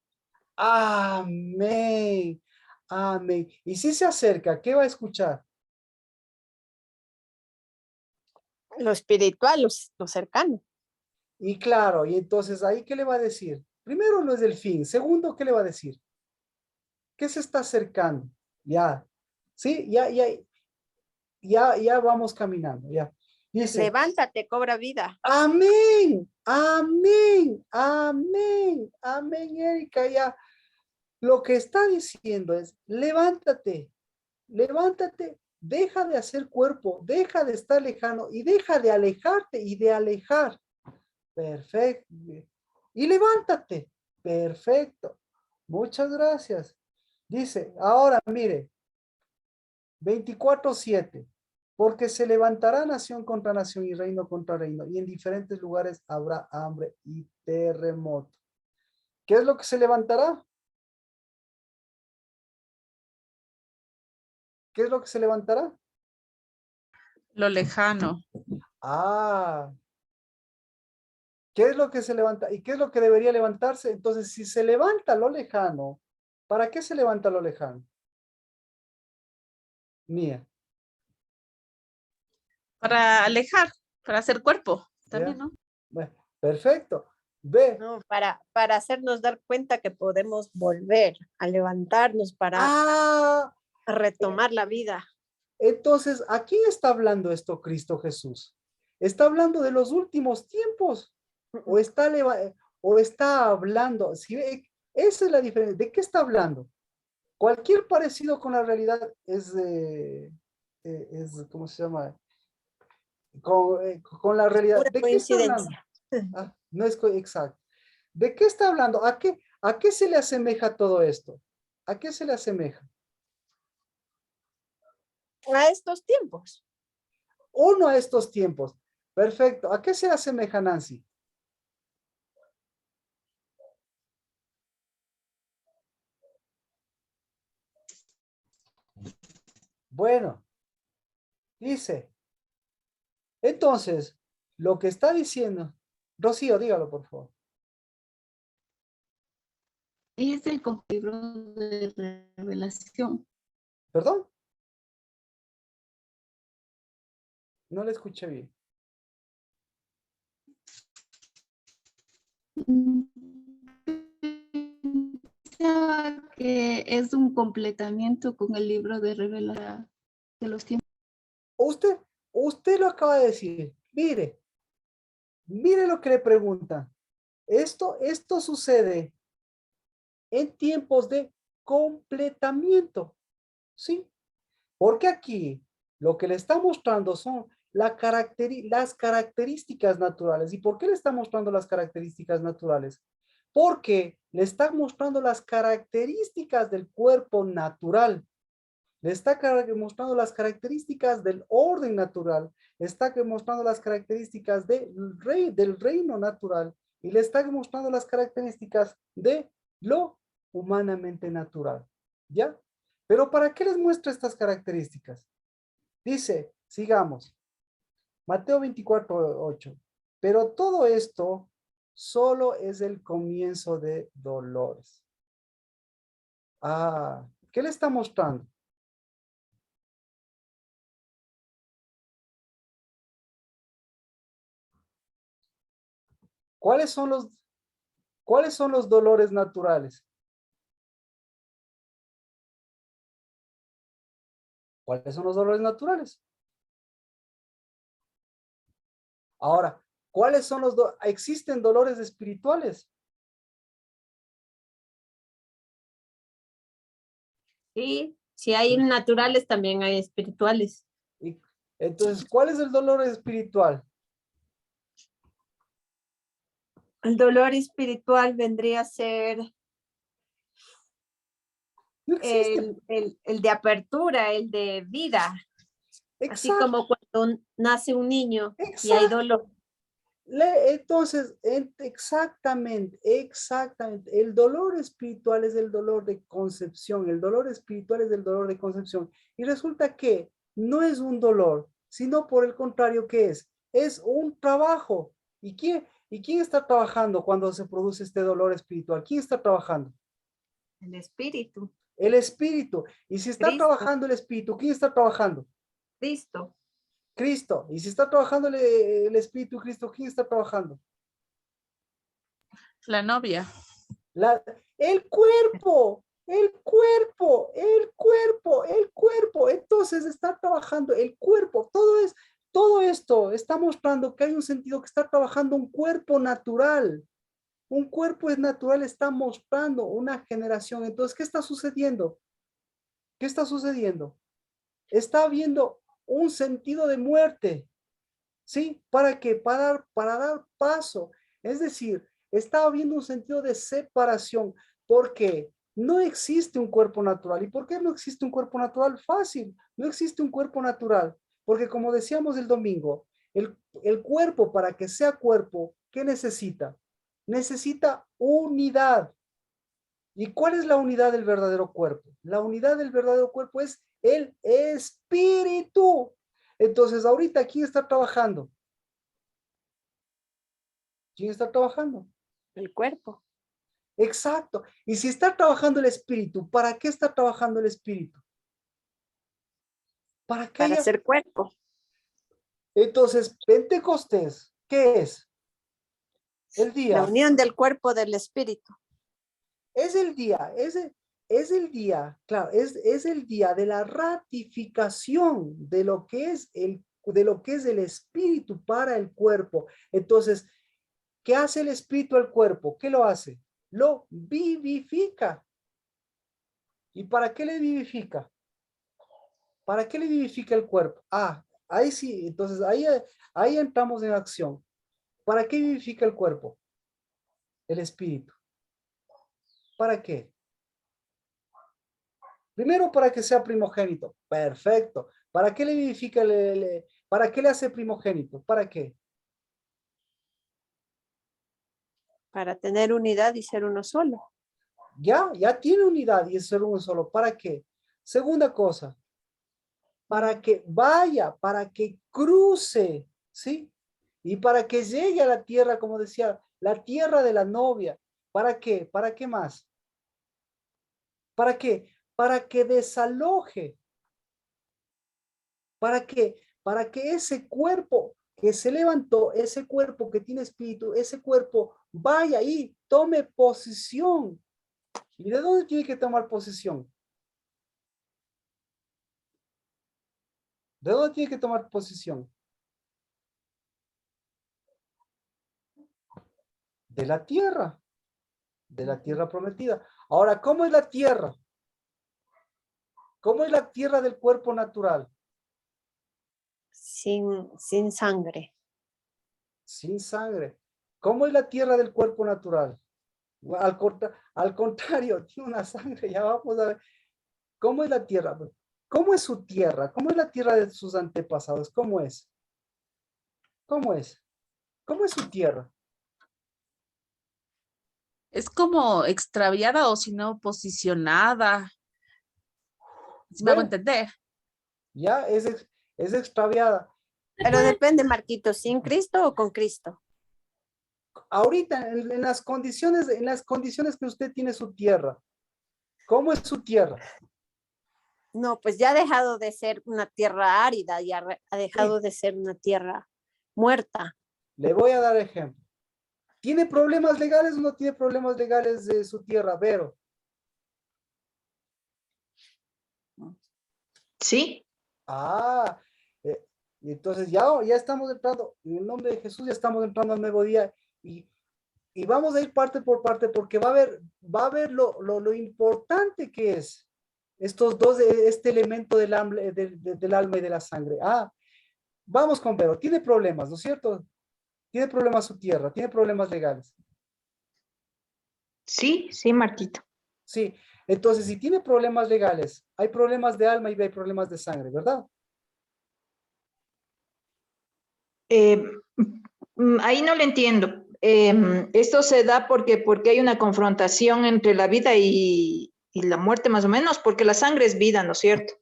Amén. Amén. Y si se acerca, ¿qué va a escuchar? Lo espiritual, lo cercano. Y claro, y entonces ahí, ¿qué le va a decir? Primero, no es el fin. Segundo, ¿qué le va a decir? ¿Qué se está acercando? Ya, ¿sí? Ya vamos caminando, ya. Dice, Levántate, cobra vida. amén, amén, amén, amén, Erika, ya. Lo que está diciendo es, levántate, levántate, deja de hacer cuerpo, deja de estar lejano y deja de alejarte y de alejar. Perfecto. Y levántate. Perfecto. Muchas gracias. Dice, ahora mire, 24:7. Porque se levantará nación contra nación y reino contra reino, y en diferentes lugares habrá hambre y terremoto. ¿Qué es lo que se levantará? ¿Qué es lo que se levantará? Lo lejano. Ah, ¿qué es lo que se levanta? ¿Y qué es lo que debería levantarse? Entonces, si se levanta lo lejano, ¿para qué se levanta lo lejano? Mía, Para alejar, para hacer cuerpo. También, ¿ya? ¿no? Bueno, perfecto. Ve. No, para hacernos dar cuenta que podemos volver a levantarnos para Ah, retomar la vida. entonces, ¿a quién está hablando esto Cristo Jesús? ¿Está hablando de los últimos tiempos? ¿O está hablando? Si ve, esa es la diferencia. ¿De qué está hablando? Cualquier parecido con la realidad ¿cómo se llama? Con la realidad. Pura ¿De qué está hablando? coincidencia. Ah, no es exacto. ¿De qué está hablando? ¿A qué se le asemeja todo esto? ¿A qué se le asemeja? A estos tiempos. Uno a estos tiempos. Perfecto. ¿A qué se asemeja, Nancy? Bueno, dice. Entonces, lo que está diciendo, Rocío, dígalo, por favor. Es el libro de revelación. ¿Perdón? No le escuché bien. Que es un completamiento con el libro de revelación de los tiempos. Usted lo acaba de decir. Mire lo que le preguntan. Esto sucede en tiempos de completamiento, ¿sí? Porque aquí lo que le está mostrando son las características naturales. ¿Y por qué le está mostrando las características naturales? Porque le está mostrando las características del cuerpo natural. Le está mostrando las características del orden natural. Le está mostrando las características del reino natural. Y le está mostrando las características de lo humanamente natural. ¿Ya? Pero ¿para qué les muestra estas características? Dice, sigamos. Mateo 24:8. Pero todo esto solo es el comienzo de dolores. Ah, ¿qué le está mostrando? ¿Cuáles son los dolores naturales? ¿Cuáles son los dolores naturales? Ahora, ¿cuáles son existen dolores espirituales? Sí, si hay naturales, también hay espirituales. Y, entonces, ¿cuál es el dolor espiritual? El dolor espiritual vendría a ser No existe. el de apertura, el de vida, así Exacto, como cuando nace un niño y hay exacto. dolor. Entonces, exactamente. El dolor espiritual es el dolor de concepción. El dolor espiritual es el dolor de concepción. Y resulta que no es un dolor, sino por el contrario, ¿qué es? Es un trabajo. ¿Y quién está trabajando cuando se produce este dolor espiritual? ¿Quién está trabajando? El espíritu, El espíritu. Y si está Cristo, trabajando el espíritu, ¿quién está trabajando? Cristo. Cristo. Y si está trabajando el Espíritu de Cristo, ¿quién está trabajando? La novia. El cuerpo, el cuerpo, el cuerpo, el cuerpo. Entonces está trabajando el cuerpo. Todo esto está mostrando que hay un sentido que está trabajando un cuerpo natural. Un cuerpo es natural, está mostrando una generación. Entonces, ¿qué está sucediendo? ¿Qué está sucediendo? Está habiendo un sentido de muerte. ¿Sí? ¿Para qué? Para dar paso. Es decir, está habiendo un sentido de separación porque no existe un cuerpo natural. ¿Y por qué no existe un cuerpo natural? Fácil, no existe un cuerpo natural. Porque como decíamos el domingo, el cuerpo para que sea cuerpo, ¿qué necesita? Necesita unidad. ¿Y cuál es la unidad del verdadero cuerpo? La unidad del verdadero cuerpo es el espíritu. Entonces, ahorita, ¿quién está trabajando? ¿Quién está trabajando? El cuerpo. Exacto. Y si está trabajando el espíritu, ¿para qué está trabajando el espíritu? Para que Para haya... ser cuerpo. Entonces, Pentecostés, ¿qué es? El La día. unión del cuerpo del espíritu. Es el día, es el día, claro, es el día de la ratificación de lo que es el espíritu para el cuerpo. Entonces, ¿qué hace el espíritu al cuerpo? ¿Qué lo hace? Lo vivifica. ¿Y para qué le vivifica? ¿Para qué le vivifica el cuerpo? Ah, ahí sí, entonces ahí entramos en acción. ¿Para qué vivifica el cuerpo? El espíritu. ¿Para qué? Primero, para que sea primogénito. Perfecto. ¿Para qué le vivifica? ¿Para qué le hace primogénito? ¿Para qué? Para tener unidad y ser uno solo. Ya tiene unidad y es ser uno solo. ¿Para qué? Segunda cosa, para que vaya, para que cruce, ¿sí? Y para que llegue a la tierra, como decía, la tierra de la novia. ¿Para qué? ¿Para qué más? ¿Para qué? Para que desaloje. ¿Para qué? Para que ese cuerpo que se levantó, ese cuerpo que tiene espíritu, ese cuerpo vaya y tome posición. ¿Y de dónde tiene que tomar posición? ¿De dónde tiene que tomar posición? De la tierra prometida. Ahora, ¿cómo es la tierra? ¿Cómo es la tierra del cuerpo natural? Sin sangre. Sin sangre. ¿Cómo es la tierra del cuerpo natural? Al contrario, tiene una sangre. Ya vamos a ver. ¿Cómo es la tierra? ¿Cómo es su tierra? ¿Cómo es la tierra de sus antepasados? ¿Cómo es? ¿Cómo es? ¿Cómo es su tierra? Es como extraviada o si no posicionada. Si me hago Bueno, entender. ya es extraviada. Pero depende, Marquito, ¿sin Cristo o con Cristo? Ahorita, en las condiciones que usted tiene su tierra, ¿cómo es su tierra? No, pues ya ha dejado de ser una tierra árida, ya ha dejado de ser una tierra muerta. Le voy a dar ejemplo. ¿Tiene problemas legales o no tiene problemas legales de su tierra, Vero? Sí, Ah, entonces ya estamos entrando, en el nombre de Jesús ya estamos entrando al nuevo día y vamos a ir parte por parte porque va a ver lo importante que es estos dos, este elemento del alma y de la sangre. Ah, vamos con Vero, tiene problemas, ¿no es cierto? Tiene problemas su tierra, tiene problemas legales. sí, sí, Marquito. Sí, entonces si tiene problemas legales, hay problemas de alma y hay problemas de sangre, ¿verdad? Eh, ahí no lo entiendo. Esto se da porque hay una confrontación entre la vida y la muerte, más o menos, porque la sangre es vida, ¿no es cierto?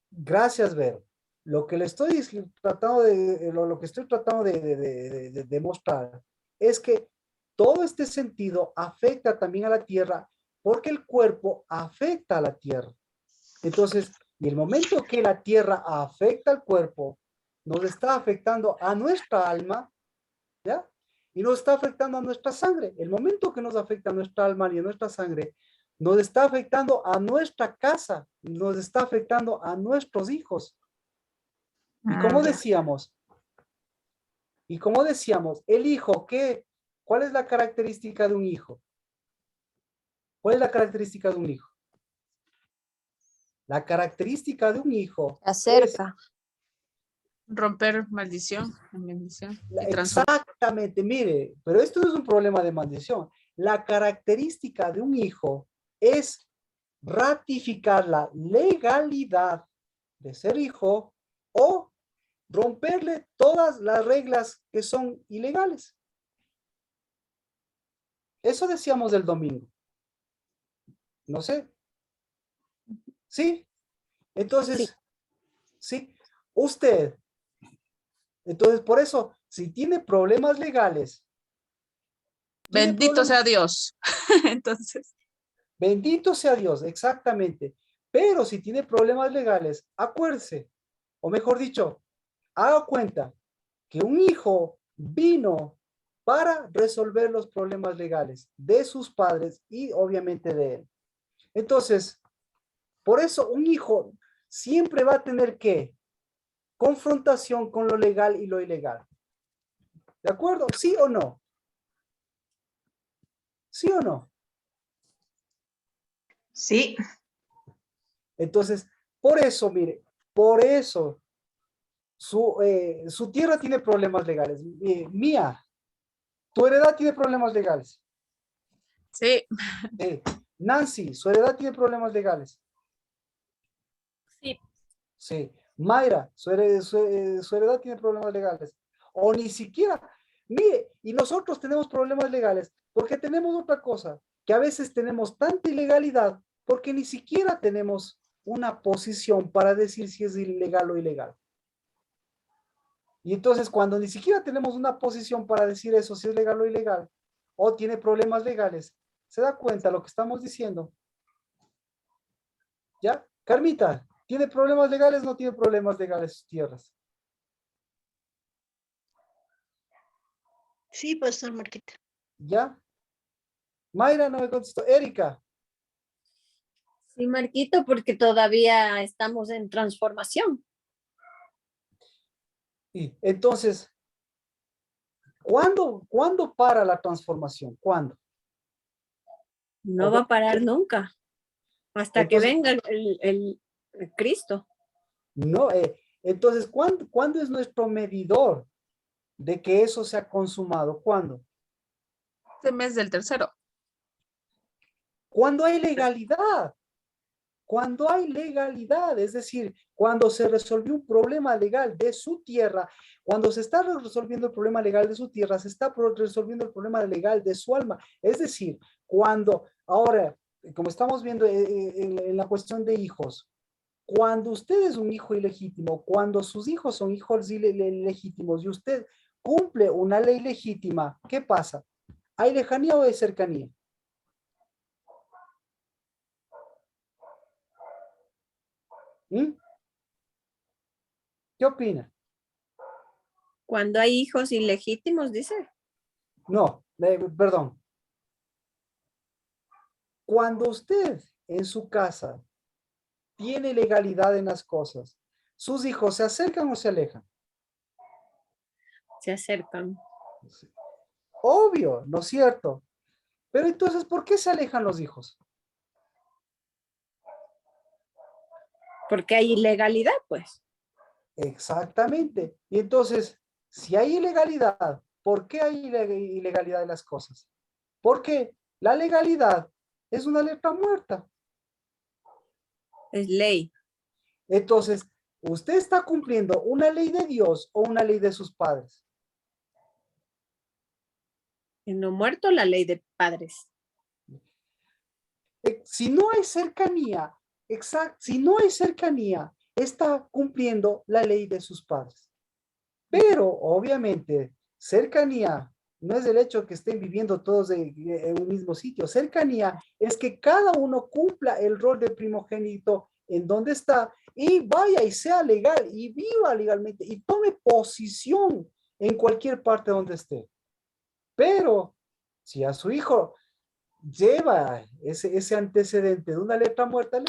Gracias, Vero. Lo que le estoy tratando lo que estoy tratando de demostrar es que todo este sentido afecta también a la tierra porque el cuerpo afecta a la tierra. Entonces, y el momento que la tierra afecta al cuerpo, nos está afectando a nuestra alma, ¿ya? Y nos está afectando a nuestra sangre. El momento que nos afecta a nuestra alma y a nuestra sangre, nos está afectando a nuestra casa, nos está afectando a nuestros hijos. Y como Ya. decíamos, el hijo, ¿cuál es la característica de un hijo? ¿Cuál es la característica de un hijo? La característica de un hijo Se es acerca. Romper maldición en bendición y transformar. exactamente, mire, pero esto no es un problema de maldición. La característica de un hijo es ratificar la legalidad de ser hijo o romperle todas las reglas que son ilegales. Eso decíamos el domingo. No sé. ¿Sí? Entonces, sí. Usted, entonces por eso, si tiene problemas legales, Bendito sea Dios. Entonces, bendito sea Dios, exactamente. Pero si tiene problemas legales, acuérdese, o mejor dicho, haga cuenta que un hijo vino para resolver los problemas legales de sus padres y obviamente de él. Entonces, por eso un hijo siempre va a tener que confrontación con lo legal y lo ilegal. ¿De acuerdo? ¿Sí o no? ¿Sí o no? Sí, Entonces, por eso, mire, por eso su tierra tiene problemas legales. Mía, tu heredad tiene problemas legales. sí, Nancy, su heredad tiene problemas legales. Sí. Sí. Mayra, su heredad tiene problemas legales. O ni siquiera, mire, y nosotros tenemos problemas legales porque tenemos otra cosa, que a veces tenemos tanta ilegalidad porque ni siquiera tenemos una posición para decir si es ilegal o ilegal. Y entonces cuando ni siquiera tenemos una posición para decir eso, si es legal o ilegal, o tiene problemas legales, ¿se da cuenta lo que estamos diciendo? ¿Ya? Carmita, ¿tiene problemas legales o no tiene problemas legales sus tierras? Sí, Pastor Marquita. ¿Ya? Mayra no me contestó. Erika, Sí, Marquito, porque todavía estamos en transformación. y entonces, ¿cuándo para la transformación? ¿Cuándo? No va a parar nunca hasta que Entonces, venga el Cristo. no, entonces, ¿cuándo es nuestro medidor de que eso se ha consumado? ¿Cuándo? este mes del tercero. Cuando hay legalidad. Cuando hay legalidad, es decir, cuando se resolvió un problema legal de su tierra, cuando se está resolviendo el problema legal de su tierra, se está resolviendo el problema legal de su alma. Es decir, cuando ahora, como estamos viendo en la cuestión de hijos, cuando usted es un hijo ilegítimo, cuando sus hijos son hijos ilegítimos y usted cumple una ley legítima, ¿qué pasa? ¿Hay lejanía o hay cercanía? ¿Mm? ¿Qué opina? Cuando hay hijos ilegítimos, dice. No, perdón. Cuando usted en su casa tiene legalidad en las cosas, ¿sus hijos se acercan o se alejan? Se acercan. Obvio, ¿no es cierto? Pero entonces, ¿por qué se alejan los hijos? Porque hay ilegalidad, pues. Exactamente. Y entonces, si hay ilegalidad, ¿por qué hay ilegalidad en las cosas? Porque la legalidad es una letra muerta. Es ley. Entonces, ¿usted está cumpliendo una ley de Dios o una ley de sus padres? En lo muerto, la ley de padres. Si no hay cercanía, si no hay cercanía, está cumpliendo la ley de sus padres. Pero, obviamente, cercanía no es el hecho que estén viviendo todos en un mismo sitio. Cercanía es que cada uno cumpla el rol de primogénito en donde está y vaya y sea legal y viva legalmente y tome posición en cualquier parte donde esté. Pero si a su hijo lleva ese antecedente de una letra muerta,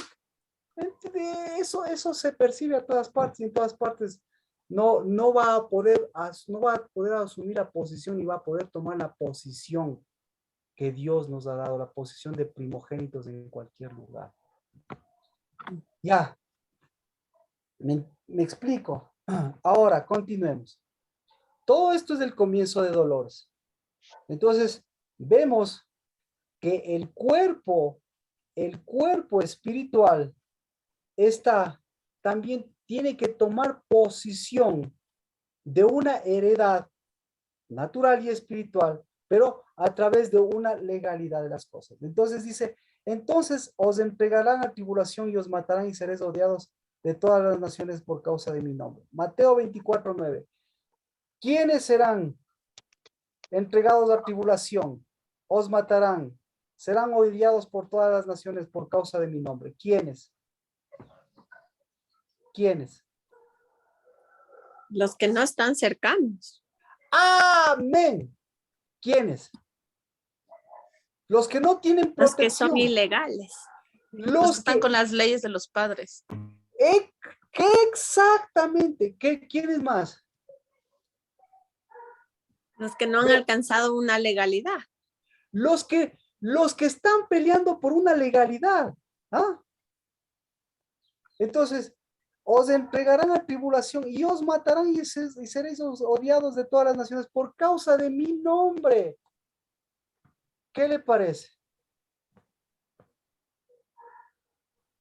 eso se percibe a todas partes y en todas partes no va a poder asumir la posición y va a poder tomar la posición que Dios nos ha dado, la posición de primogénitos en cualquier lugar. Ya, me explico. Ahora, continuemos. Todo esto es el comienzo de dolores. Entonces, vemos que el cuerpo espiritual también tiene que tomar posición de una heredad natural y espiritual, pero a través de una legalidad de las cosas. Entonces dice, entonces os entregarán a tribulación y os matarán y seréis odiados de todas las naciones por causa de mi nombre. Mateo 24:9. ¿Quiénes serán entregados a tribulación? Os matarán, serán odiados por todas las naciones por causa de mi nombre. ¿Quiénes? ¿Quiénes? Los que no están cercanos. Amén. ¿Quiénes? Los que no tienen Los que son protección. ilegales. Los que están con las leyes de los padres. ¿Qué exactamente? ¿Quiénes más? Los que no han alcanzado una legalidad. Los que están peleando por una legalidad. ¿Ah? Entonces, os entregarán a tribulación y os matarán y seréis odiados de todas las naciones por causa de mi nombre. ¿Qué le parece?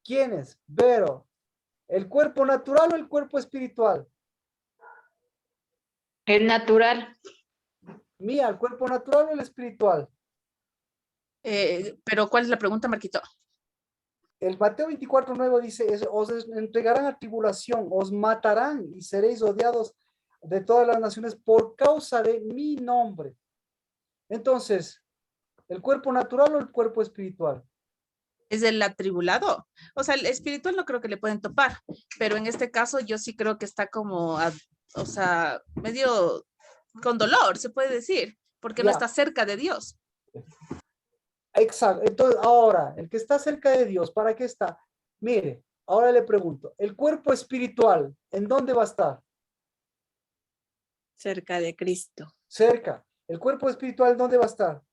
¿Quiénes? Vero, ¿el cuerpo natural o el cuerpo espiritual? El natural. Mía, ¿el cuerpo natural o el espiritual? Pero ¿cuál es la pregunta, Marquito? El Mateo 24:9 dice, os entregarán a tribulación, os matarán y seréis odiados de todas las naciones por causa de mi nombre. Entonces, ¿el cuerpo natural o el cuerpo espiritual? Es el atribulado. O sea, el espiritual no creo que le pueden topar, pero en este caso yo sí creo que está como, o sea, medio con dolor, se puede decir, porque no Ya. está cerca de Dios. Exacto. Entonces, ahora, el que está cerca de Dios, ¿para qué está? Mire, ahora le pregunto, ¿el cuerpo espiritual en dónde va a estar? Cerca de Cristo. Cerca. ¿El cuerpo espiritual en dónde va a estar?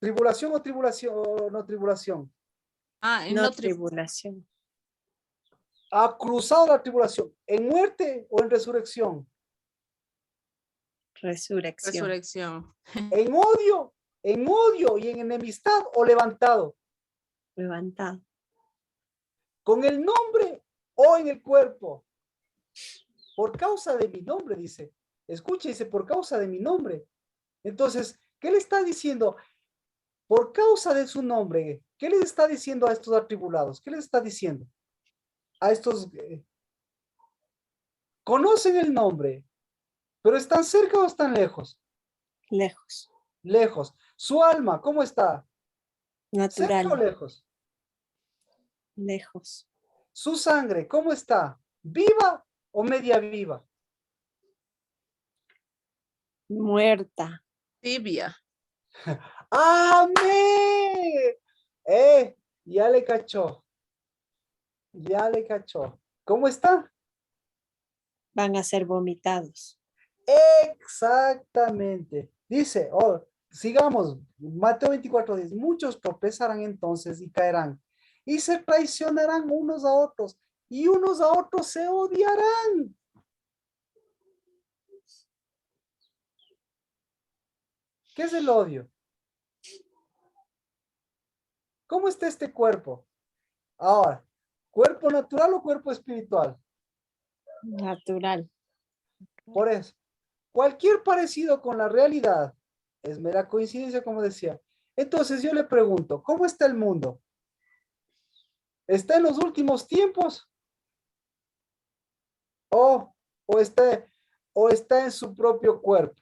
¿Tribulación o tribulación o no tribulación? Ah, No no tribulación. Ha cruzado la tribulación. ¿En muerte o en resurrección? Resurrección. resurrección. ¿En odio y en enemistad o levantado? Levantado. ¿Con el nombre o en el cuerpo? Por causa de mi nombre, dice. Escuche, dice, por causa de mi nombre. Entonces, ¿qué le está diciendo? Por causa de su nombre, ¿qué les está diciendo a estos atribulados? ¿Qué les está diciendo? A estos, conocen el nombre, pero ¿están cerca o están lejos? Lejos. Lejos. Su alma, ¿cómo está? ¿Cerca o Natural. lejos? Lejos. Su sangre, ¿cómo está? ¿Viva o media viva? Muerta. Tibia. ¡Amén! Ya le cachó. Ya le cachó. ¿Cómo está? Van a ser vomitados. Exactamente. Dice, sigamos, Mateo 24:10. Muchos tropezarán entonces y caerán y se traicionarán unos a otros y unos a otros se odiarán. ¿Qué es el odio? ¿Cómo está este cuerpo? Ahora, ¿cuerpo natural o cuerpo espiritual? Natural. Por eso, cualquier parecido con la realidad es mera coincidencia, como decía. Entonces yo le pregunto, ¿cómo está el mundo? ¿Está en los últimos tiempos? ¿O está en su propio cuerpo?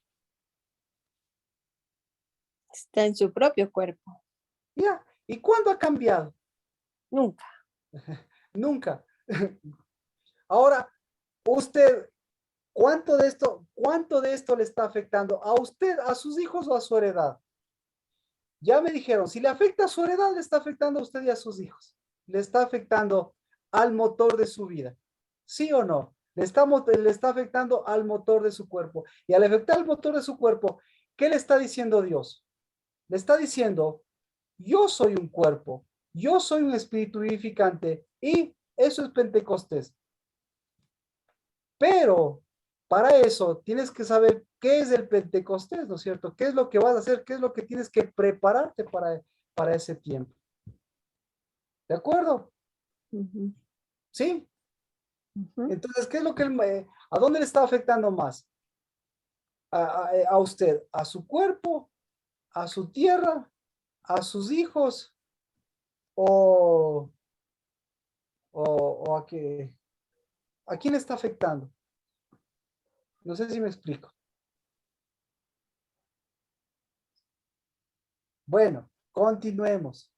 Está en su propio cuerpo. ¿Ya? ¿Y cuándo ha cambiado? Nunca. Nunca. Ahora, usted, cuánto de esto le está afectando a usted, a sus hijos o a su heredad? Ya me dijeron, si le afecta a su heredad, le está afectando a usted y a sus hijos. Le está afectando al motor de su vida. ¿Sí o no? Le está afectando al motor de su cuerpo. Y al afectar al motor de su cuerpo, ¿qué le está diciendo Dios? Le está diciendo, yo soy un cuerpo, yo soy un espíritu vivificante y eso es Pentecostés. Pero para eso tienes que saber qué es el Pentecostés, ¿no es cierto? ¿Qué es lo que vas a hacer? ¿Qué es lo que tienes que prepararte para ese tiempo? ¿De acuerdo? Ujú, ¿Sí? ujú. Entonces, ¿qué es lo que a dónde le está afectando más? A usted, a su cuerpo, a su tierra, a sus hijos o, o a quién le está afectando. No sé si me explico. Bueno, continuemos.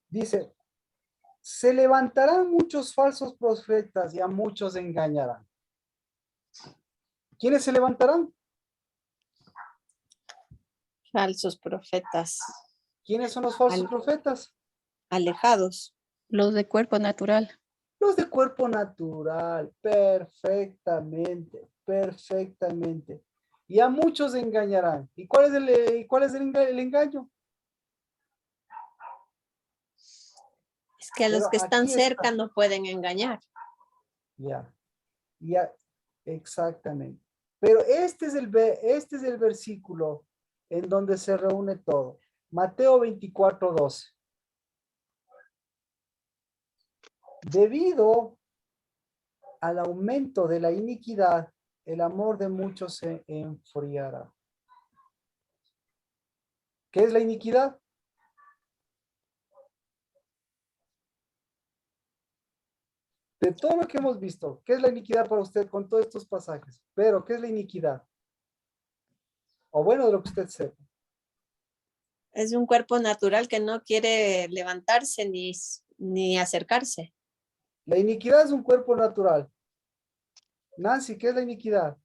Dice, se levantarán muchos falsos profetas y a muchos engañarán. ¿Quiénes se levantarán? Falsos profetas ¿Quiénes son los falsos al- profetas? alejados. Los de cuerpo natural. Los de cuerpo natural, perfectamente, perfectamente. Y a muchos engañarán. ¿Y cuál es el engaño? Es que a los Pero que están aquí está, cerca no pueden engañar. ya, ya, exactamente. Pero este es el versículo en donde se reúne todo. Mateo 24:12. Debido al aumento de la iniquidad, el amor de muchos se enfriará. ¿Qué es la iniquidad? De todo lo que hemos visto, ¿qué es la iniquidad para usted con todos estos pasajes? Pero, ¿qué es la iniquidad? O bueno, de lo que usted sepa. Es un cuerpo natural que no quiere levantarse ni acercarse. La iniquidad es un cuerpo natural. Nancy, ¿qué es la iniquidad?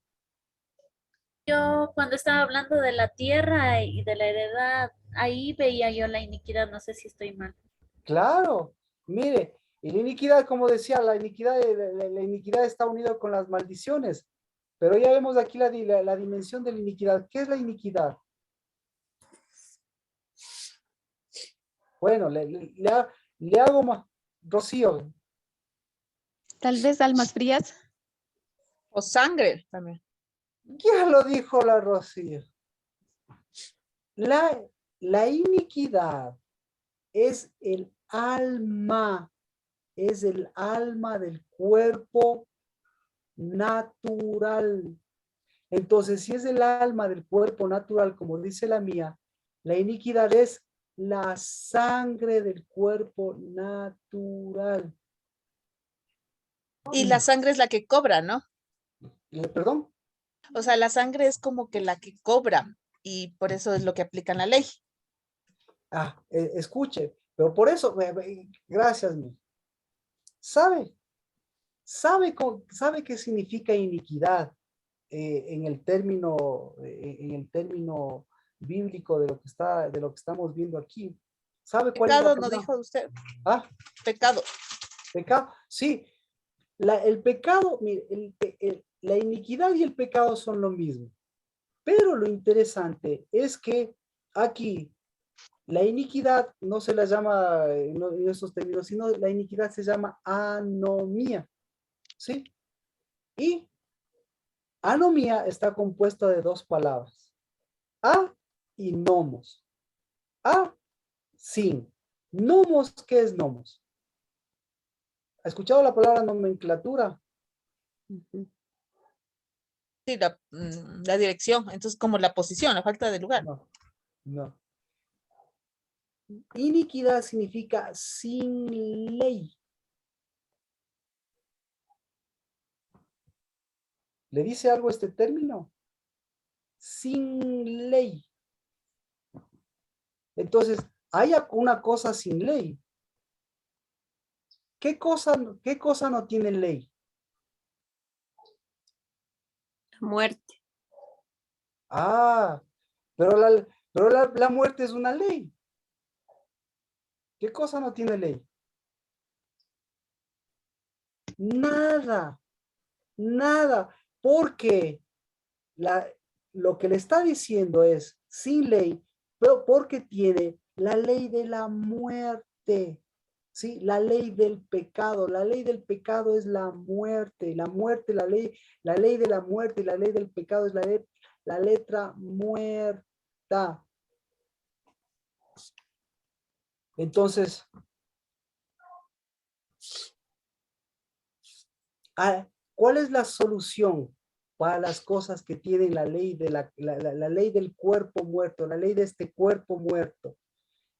Yo cuando estaba hablando de la tierra y de la heredad, ahí veía yo la iniquidad, no sé si estoy mal. Claro, mire, y la iniquidad, como decía, la iniquidad está unida con las maldiciones. Pero ya vemos aquí la dimensión de la iniquidad. ¿Qué es la iniquidad? Bueno, le hago más. Rocío, Tal vez almas frías. O sangre también. ya lo dijo la Rocío. La, la iniquidad es es el alma del cuerpo natural. Entonces, si es el alma del cuerpo natural, como dice la mía, la iniquidad es la sangre del cuerpo natural. Y la sangre es la que cobra, ¿no? ¿Perdón? O sea, la sangre es como que la que cobra y por eso es lo que aplican la ley. Escuche, pero por eso, gracias, mi. ¿Sabe? ¿Sabe qué significa iniquidad en el término bíblico de lo que estamos viendo aquí? ¿Sabe cuál es la Pecado, ¿no palabra? dijo usted? Ah, Pecado. pecado. Sí, el pecado, mire, la iniquidad y el pecado son lo mismo. Pero lo interesante es que aquí la iniquidad no se la llama en esos términos, sino la iniquidad se llama anomía. ¿Sí? Y anomía está compuesta de dos palabras. A y nomos. A, sin. Nomos, ¿qué es nomos? ¿Ha escuchado la palabra nomenclatura? Ujú. Sí, la dirección. Entonces, como la posición, la falta de lugar. No, no. Iniquidad significa sin ley. ¿Le dice algo este término? Sin ley. Entonces, hay una cosa sin ley. ¿Qué cosa no tiene ley? Muerte. Ah, pero la muerte es una ley. ¿Qué cosa no tiene ley? Nada, nada, porque lo que le está diciendo es sin ley, pero porque tiene la ley de la muerte, ¿sí? La ley del pecado. La ley del pecado es la muerte, la ley de la muerte y la ley del pecado es la letra muerta. Entonces, ¿cuál es la solución para las cosas que tienen la ley de la ley del cuerpo muerto, la ley de este cuerpo muerto?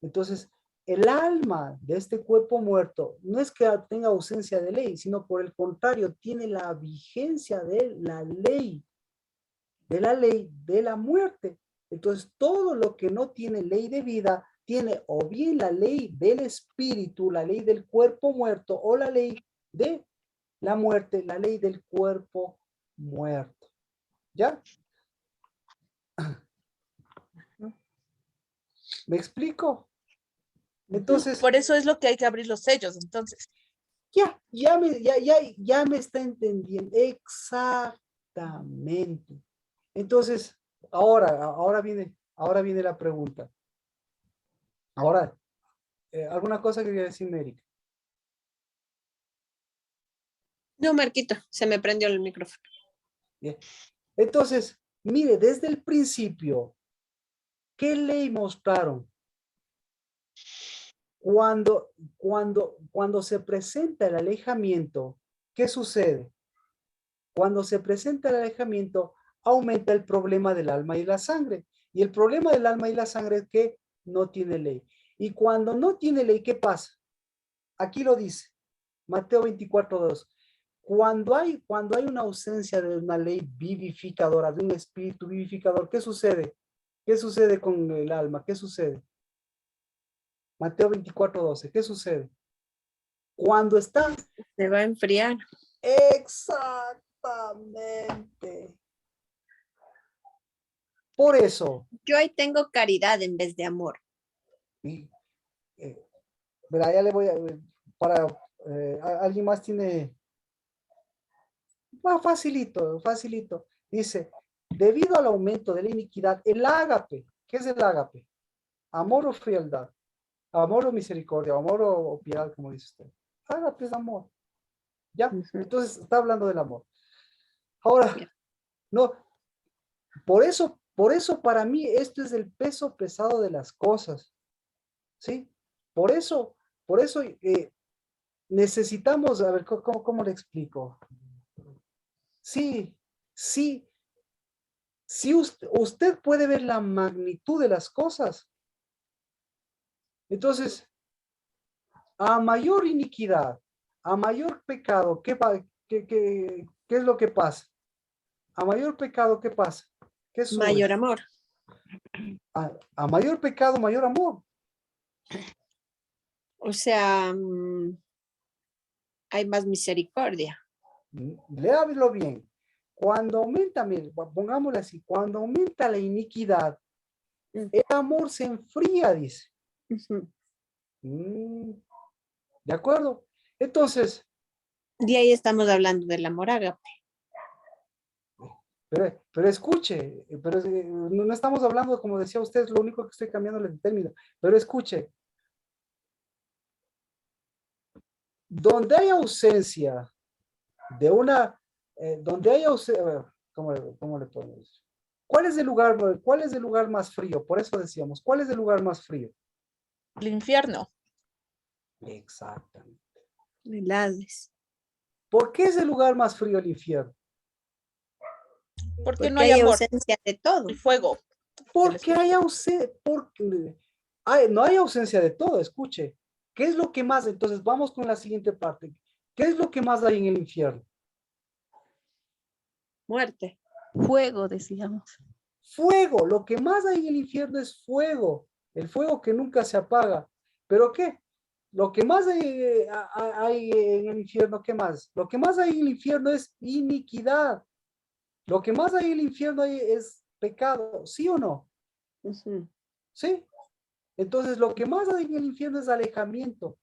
Entonces, el alma de este cuerpo muerto no es que tenga ausencia de ley, sino por el contrario, tiene la vigencia de la ley de la muerte. Entonces, todo lo que no tiene ley de vida, tiene o bien la ley del espíritu, la ley del cuerpo muerto, o la ley de la muerte, la ley del cuerpo muerto. ¿Ya? ¿Me explico? Entonces, Por eso es lo que hay que abrir los sellos, entonces. ya me está entendiendo exactamente. Entonces, ahora viene la pregunta. Ahora, ¿alguna cosa que quería decirme, Erika? No, Marquito, se me prendió el micrófono. Bien. Entonces, mire, desde el principio, ¿qué ley mostraron? Cuando se presenta el alejamiento, ¿qué sucede? Cuando se presenta el alejamiento, aumenta el problema del alma y la sangre. Y el problema del alma y la sangre es que no tiene ley. Y cuando no tiene ley, ¿qué pasa? Aquí lo dice, Mateo 24:2. Cuando hay una ausencia de una ley vivificadora, de un espíritu vivificador, ¿qué sucede? ¿Qué sucede con el alma? ¿Qué sucede? Mateo 24:12. ¿Qué sucede? Cuando está... Se va a enfriar. Exactamente. Por eso. Yo ahí tengo caridad en vez de amor. Verá, ya le voy a... ¿alguien más tiene? Facilito. Dice, debido al aumento de la iniquidad, el ágape. ¿Qué es el ágape? Amor o frialdad. Amor o misericordia. Amor o piedad, como dice usted. Ágape es amor. ¿Ya? Entonces está hablando del amor. Ahora, no, por eso para mí esto es el peso pesado de las cosas, ¿sí? Por eso necesitamos, a ver, ¿cómo le explico? Sí, usted puede ver la magnitud de las cosas. Entonces, a mayor iniquidad, a mayor pecado, ¿qué es lo que pasa? A mayor pecado, ¿qué pasa? ¿Qué sube? Mayor amor. A mayor pecado, mayor amor. O sea, hay más misericordia. Léalo bien. Cuando aumenta, pongámoslo así, cuando aumenta la iniquidad, el amor se enfría, dice. ¿De acuerdo? Entonces. De ahí estamos hablando del amor ágape. Pero escuche, no estamos hablando, como decía usted, lo único que estoy cambiando el término, pero escuche. Donde hay ausencia de una, donde hay ausencia, ¿cómo le podemos decir? ¿Cuál es el lugar más frío? Por eso decíamos, ¿cuál es el lugar más frío? El infierno. Exactamente. El Hades. ¿Por qué es el lugar más frío el infierno? Porque no hay amor. Ausencia de todo. El fuego. Porque hay ausencia, no hay ausencia de todo, escuche. ¿Qué es lo que más? Entonces vamos con la siguiente parte. ¿Qué es lo que más hay en el infierno? Muerte. Fuego, decíamos. Fuego. Lo que más hay en el infierno es fuego. El fuego que nunca se apaga. ¿Pero qué? lo que más hay en el infierno, ¿qué más? Lo que más hay en el infierno es iniquidad. Lo que más hay en el infierno es pecado, ¿sí o no? Ujú. ¿Sí? Entonces, lo que más hay en el infierno es alejamiento.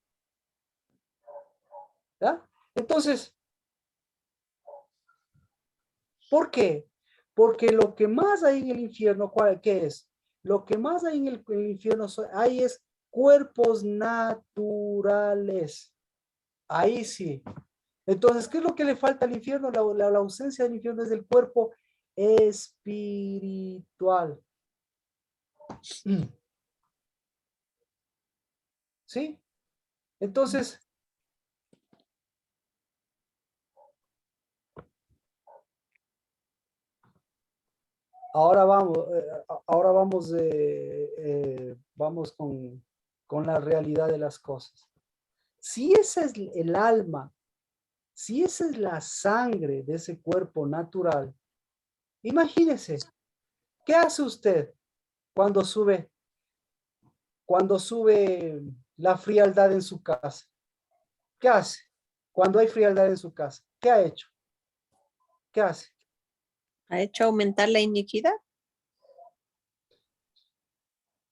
¿Ya? Entonces, ¿por qué? Porque lo que más hay en el infierno, ¿qué es? Lo que más hay en el infierno hay es cuerpos naturales. Ahí sí. Entonces, ¿qué es lo que le falta al infierno? La ausencia del infierno es del cuerpo espiritual. ¿Sí? Entonces, vamos con la realidad de las cosas. Si ese es el alma, si esa es la sangre de ese cuerpo natural, imagínese, ¿qué hace usted cuando sube la frialdad en su casa? ¿Qué hace? Cuando hay frialdad en su casa, ¿qué ha hecho? ¿Qué hace? ¿Ha hecho aumentar la iniquidad?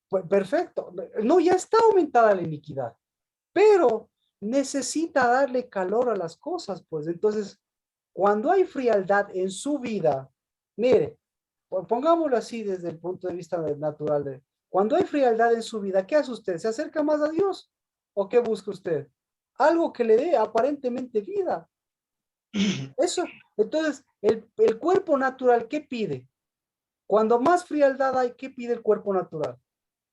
Pues perfecto. No, ya está aumentada la iniquidad, pero necesita darle calor a las cosas, pues. Entonces, cuando hay frialdad en su vida, mire, pongámoslo así desde el punto de vista natural. Cuando hay frialdad en su vida, ¿qué hace usted? ¿Se acerca más a Dios? ¿O qué busca usted? Algo que le dé aparentemente vida. Eso, entonces, el cuerpo natural, ¿qué pide? Cuando más frialdad hay, ¿qué pide el cuerpo natural?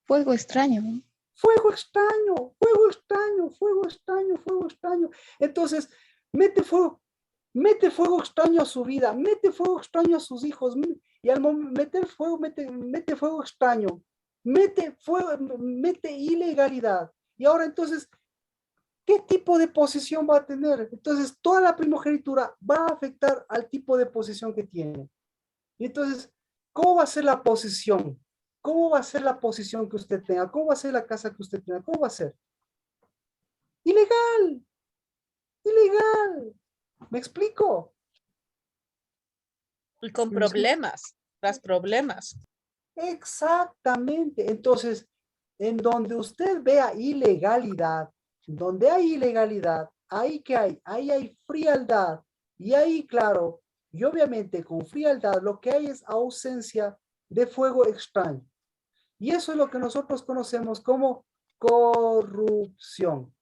Fuego extraño, ¿no? Fuego extraño, fuego extraño, fuego extraño, fuego extraño. Entonces, mete fuego extraño a su vida, mete fuego extraño a sus hijos, y al meter fuego, mete fuego extraño, mete ilegalidad. Y ahora entonces, ¿qué tipo de posesión va a tener? Entonces, toda la primogenitura va a afectar al tipo de posesión que tiene. Y entonces, ¿cómo va a ser la posesión? ¿Cómo va a ser la posición que usted tenga? ¿Cómo va a ser la casa que usted tenga? ¿Cómo va a ser? Ilegal, ilegal. ¿Me explico? Y con problemas, tras problemas. Exactamente. Entonces, en donde usted vea ilegalidad, donde hay ilegalidad, ahí que hay, ahí hay frialdad. Y ahí, claro, y obviamente con frialdad lo que hay es ausencia de fuego extraño. Y eso es lo que nosotros conocemos como corrupción.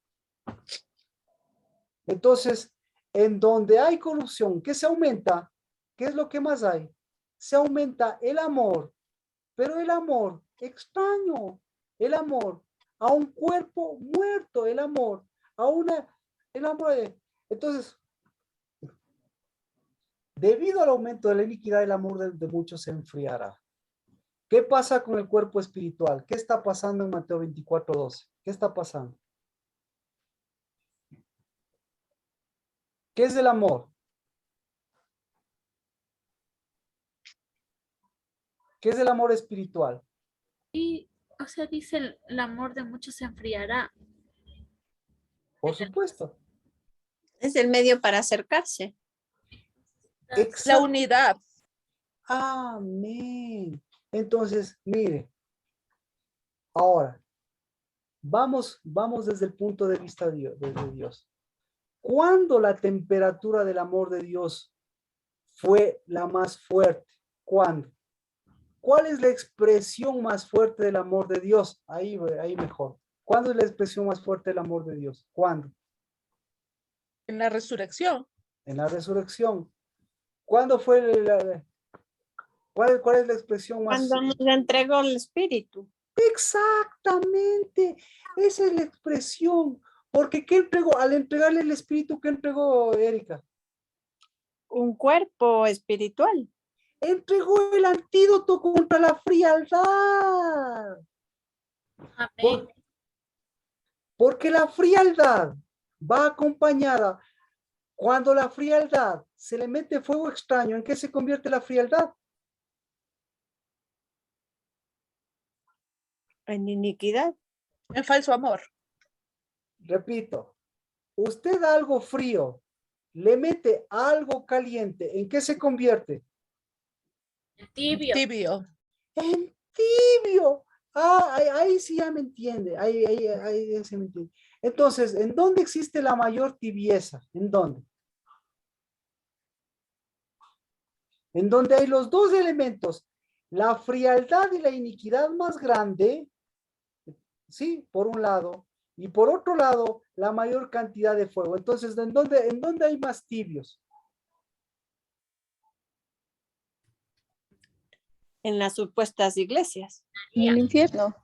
Entonces, en donde hay corrupción, ¿qué se aumenta? ¿Qué es lo que más hay? Se aumenta el amor, pero el amor extraño, el amor a un cuerpo muerto, el amor a el amor entonces, debido al aumento de la iniquidad, el amor de muchos se enfriará. ¿Qué pasa con el cuerpo espiritual? ¿Qué está pasando en Mateo 24:12? ¿Qué está pasando? ¿Qué es el amor? ¿Qué es el amor espiritual? Y, o sea, dice el amor de muchos se enfriará. Por supuesto. Es el medio para acercarse. La Exacto. unidad. Amén. Entonces, mire, ahora, vamos desde el punto de vista de Dios. ¿Cuándo la temperatura del amor de Dios fue la más fuerte? ¿Cuándo? ¿Cuál es la expresión más fuerte del amor de Dios? Ahí mejor. ¿Cuándo es la expresión más fuerte del amor de Dios? ¿Cuándo? En la resurrección. En la resurrección. ¿Cuándo fue cuál es la expresión más? Cuando nos entregó el Espíritu. Exactamente. Esa es la expresión. Porque ¿qué entregó? Al entregarle el Espíritu, ¿qué entregó Erika? Un cuerpo espiritual. Entregó el antídoto contra la frialdad. Amén. Porque la frialdad va acompañada. Cuando la frialdad se le mete fuego extraño, ¿en qué se convierte la frialdad? En iniquidad. En falso amor. repito, usted a algo frío le mete algo caliente, ¿en qué se convierte? Tibio. Tibio. En tibio. Ah, ahí sí ya me entiende. Ahí ya se me entiende. Entonces, ¿en dónde existe la mayor tibieza? ¿En dónde? En donde hay los dos elementos, la frialdad y la iniquidad más grande, sí, por un lado, y por otro lado, la mayor cantidad de fuego. Entonces, en dónde hay más tibios? En las supuestas iglesias. En el infierno.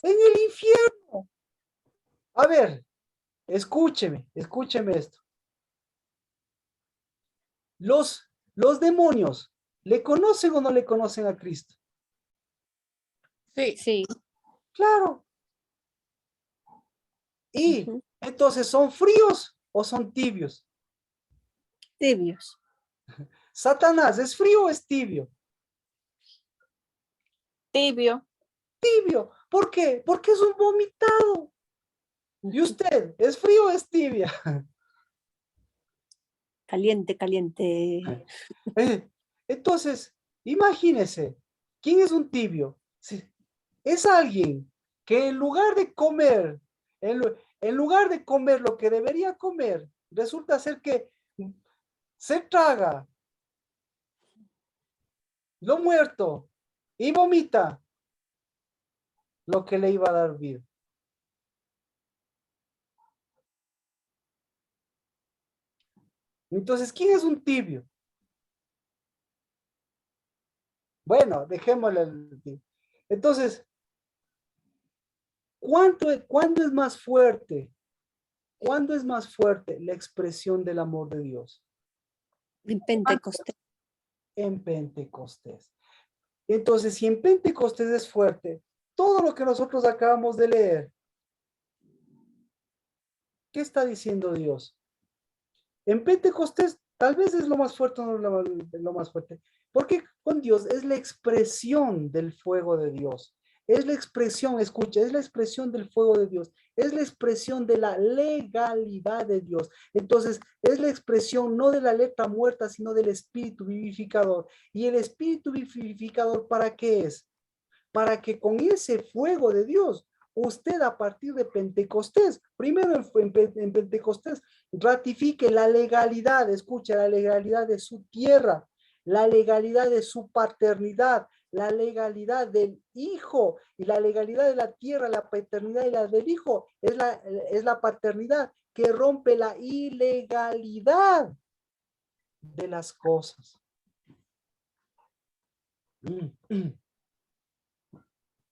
En el infierno. A ver, escúcheme esto. Los demonios, ¿le conocen o no le conocen a Cristo? Sí. Sí. Claro. Y Ujú. entonces, ¿son fríos o son tibios? Tibios. Satanás, ¿es frío o es tibio? Tibio. Tibio. ¿Por qué? Porque es un vomitado. ¿Y usted, es frío o es tibia? Caliente, caliente. Entonces, imagínese, ¿quién es un tibio? Sí, es alguien que en lugar de comer, en lugar de comer lo que debería comer, resulta ser que se traga lo muerto y vomita lo que le iba a dar vida. Entonces, ¿quién es un tibio? Bueno, dejémosle el tibio. Entonces, ¿cuándo es más fuerte? ¿Cuándo es más fuerte la expresión del amor de Dios? En Pentecostés. En Pentecostés. Entonces, si en Pentecostés es fuerte, todo lo que nosotros acabamos de leer, ¿qué está diciendo Dios? En Pentecostés tal vez es lo más fuerte, no lo más fuerte, porque con Dios es la expresión del fuego de Dios. Es la expresión, escucha, es la expresión del fuego de Dios. Es la expresión de la legalidad de Dios. Entonces, es la expresión no de la letra muerta, sino del espíritu vivificador. ¿Y el espíritu vivificador para qué es? Para que con ese fuego de Dios, usted a partir de Pentecostés, primero en Pentecostés, ratifique la legalidad, escucha, la legalidad de su tierra, la legalidad de su paternidad, la legalidad del hijo y la legalidad de la tierra, la paternidad y la del hijo, es la paternidad que rompe la ilegalidad de las cosas.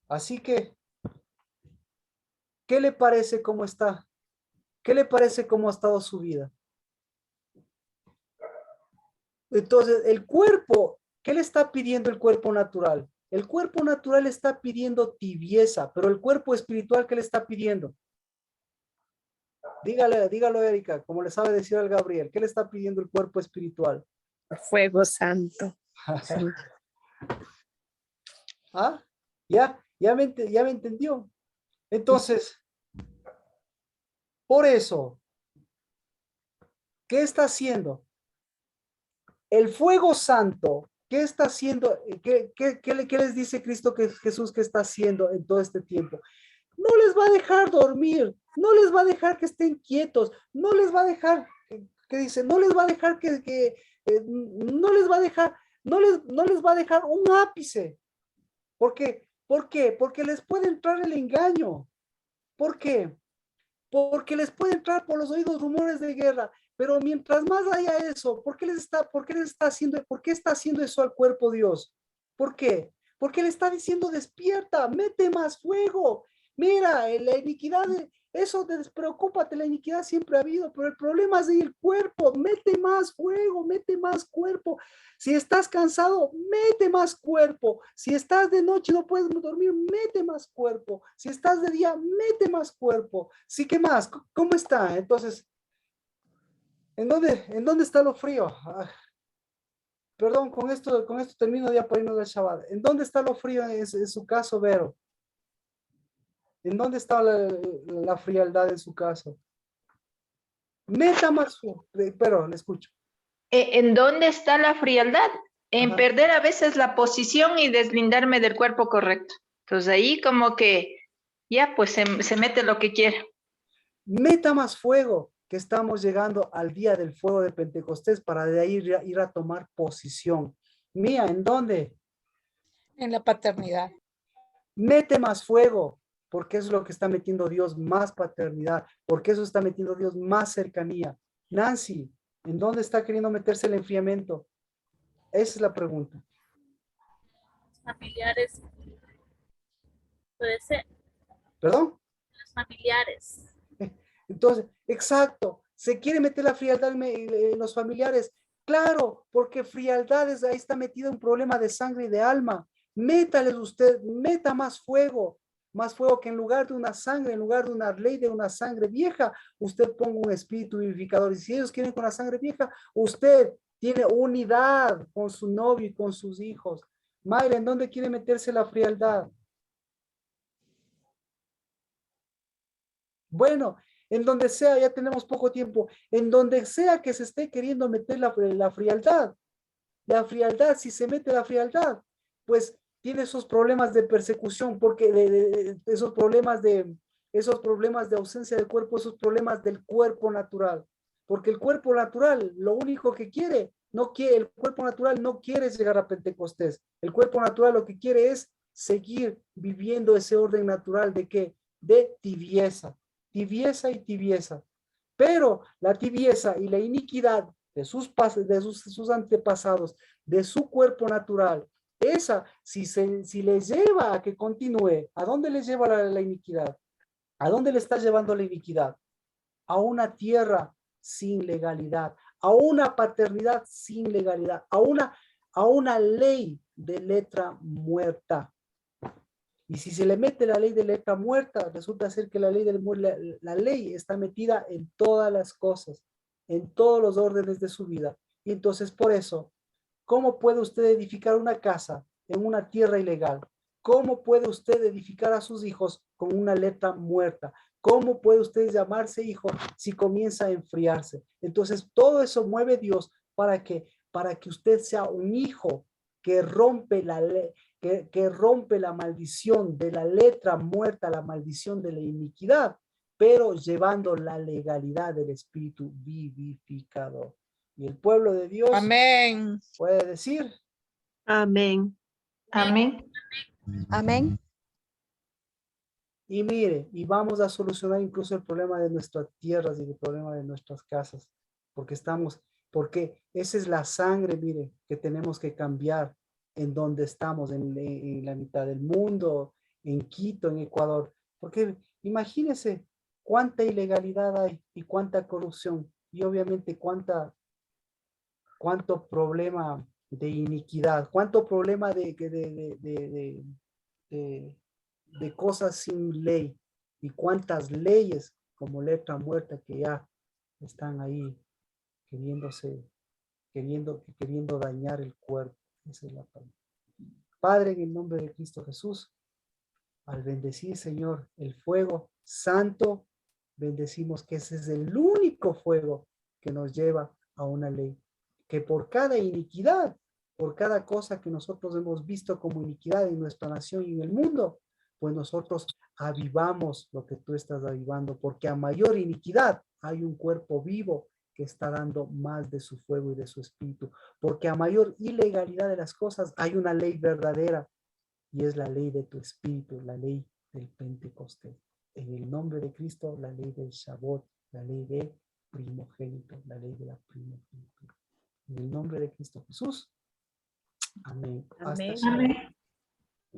Así que, ¿qué le parece cómo está? ¿Qué le parece cómo ha estado su vida? Entonces, el cuerpo, ¿qué le está pidiendo el cuerpo natural? El cuerpo natural está pidiendo tibieza, pero el cuerpo espiritual, ¿qué le está pidiendo? Dígalo, Erika, como le sabe decir al Gabriel, ¿qué le está pidiendo el cuerpo espiritual? Fuego santo. ¿Ah? Ya me entendió. Entonces, por eso, ¿qué está haciendo? El fuego santo, ¿qué está haciendo? ¿Qué les dice Cristo que Jesús que está haciendo en todo este tiempo? No les va a dejar dormir, no les va a dejar que estén quietos, no les va a dejar, ¿qué dice? No les va a dejar no les va a dejar, no les va a dejar un ápice. ¿Por qué? ¿Por qué? Porque les puede entrar el engaño. ¿Por qué? Porque les puede entrar por los oídos rumores de guerra, pero mientras más haya eso, ¿por qué está haciendo eso al cuerpo Dios? ¿Por qué? Porque le está diciendo despierta, mete más fuego. Mira, la iniquidad, eso despreocúpate, la iniquidad siempre ha habido, pero el problema es el cuerpo, mete más fuego, mete más cuerpo. Si estás cansado, mete más cuerpo. Si estás de noche y no puedes dormir, mete más cuerpo. Si estás de día, mete más cuerpo. Sí, ¿qué más? ¿Cómo está? Entonces, ¿en dónde está lo frío? Perdón, con esto termino ya para irnos del Shabbat. ¿En dónde está lo frío en su caso, Vero? ¿En dónde está la frialdad en su casa? Meta más fuego. Pero le escucho. ¿En dónde está la frialdad? En Ajá. perder a veces la posición y deslindarme del cuerpo correcto. Entonces ahí como que ya pues se mete lo que quiere. Meta más fuego, que estamos llegando al día del fuego de Pentecostés para de ahí ir a tomar posición. Mía, ¿en dónde? En la paternidad. Mete más fuego, porque eso es lo que está metiendo Dios, más paternidad, porque eso está metiendo Dios más cercanía. Nancy, ¿en dónde está queriendo meterse el enfriamiento? Esa es la pregunta. Familiares, puede ser, ¿Perdón? los familiares. Entonces, exacto, se quiere meter la frialdad en los familiares. Claro, porque frialdades, ahí está metido un problema de sangre y de alma. Métales usted, meta más fuego que en lugar de una sangre, en lugar de una ley de una sangre vieja, usted ponga un espíritu vivificador. Y si ellos quieren con la sangre vieja, usted tiene unidad con su novio y con sus hijos. Mayra, ¿en dónde quiere meterse la frialdad? Bueno, en donde sea, ya tenemos poco tiempo, en donde sea que se esté queriendo meter la frialdad, si se mete la frialdad, pues tiene esos problemas de persecución, porque esos problemas de ausencia del cuerpo, esos problemas del cuerpo natural, porque el cuerpo natural, lo único que quiere, el cuerpo natural no quiere llegar a Pentecostés, el cuerpo natural lo que quiere es seguir viviendo ese orden natural de ¿qué? De tibieza y tibieza. Pero la tibieza y la iniquidad de sus antepasados, de su cuerpo natural, esa, si les lleva a que continúe, ¿a dónde les lleva la iniquidad? ¿A dónde le está llevando la iniquidad? A una tierra sin legalidad, a una paternidad sin legalidad, a una ley de letra muerta. Y si se le mete la ley de letra muerta, resulta ser que la ley está metida en todas las cosas, en todos los órdenes de su vida. Y entonces por eso, ¿cómo puede usted edificar una casa en una tierra ilegal? ¿Cómo puede usted edificar a sus hijos con una letra muerta? ¿Cómo puede usted llamarse hijo si comienza a enfriarse? Entonces todo eso mueve Dios para que usted sea un hijo que rompe la ley, que rompe la maldición de la letra muerta, la maldición de la iniquidad, pero llevando la legalidad del espíritu vivificador. Y el pueblo de Dios Amén. puede decir, Amén. Amén. Amén. y mire, y vamos a solucionar incluso el problema de nuestras tierras y el problema de nuestras casas, porque esa es la sangre, mire, que tenemos que cambiar en donde estamos, en la mitad del mundo, en Quito, en Ecuador, porque imagínense cuánta ilegalidad hay y cuánta corrupción, y obviamente cuánto problema de iniquidad, cuánto problema de cosas sin ley y cuántas leyes como letra muerta que ya están ahí queriendo dañar el cuerpo. Esa es la palabra. Padre, en el nombre de Cristo Jesús, al bendecir, Señor, el fuego santo, bendecimos que ese es el único fuego que nos lleva a una ley, que por cada iniquidad, por cada cosa que nosotros hemos visto como iniquidad en nuestra nación y en el mundo, pues nosotros avivamos lo que tú estás avivando, porque a mayor iniquidad hay un cuerpo vivo que está dando más de su fuego y de su espíritu, porque a mayor ilegalidad de las cosas hay una ley verdadera, y es la ley de tu espíritu, la ley del Pentecostés. En el nombre de Cristo, la ley del Shabbat, la ley de primogénito, la ley de la primogenitura. En el nombre de Cristo Jesús. Amén. Amén. Hasta Amén.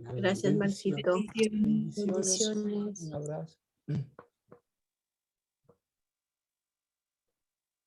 Amén. Gracias, Marcito. Bendiciones. Bendiciones. Un abrazo.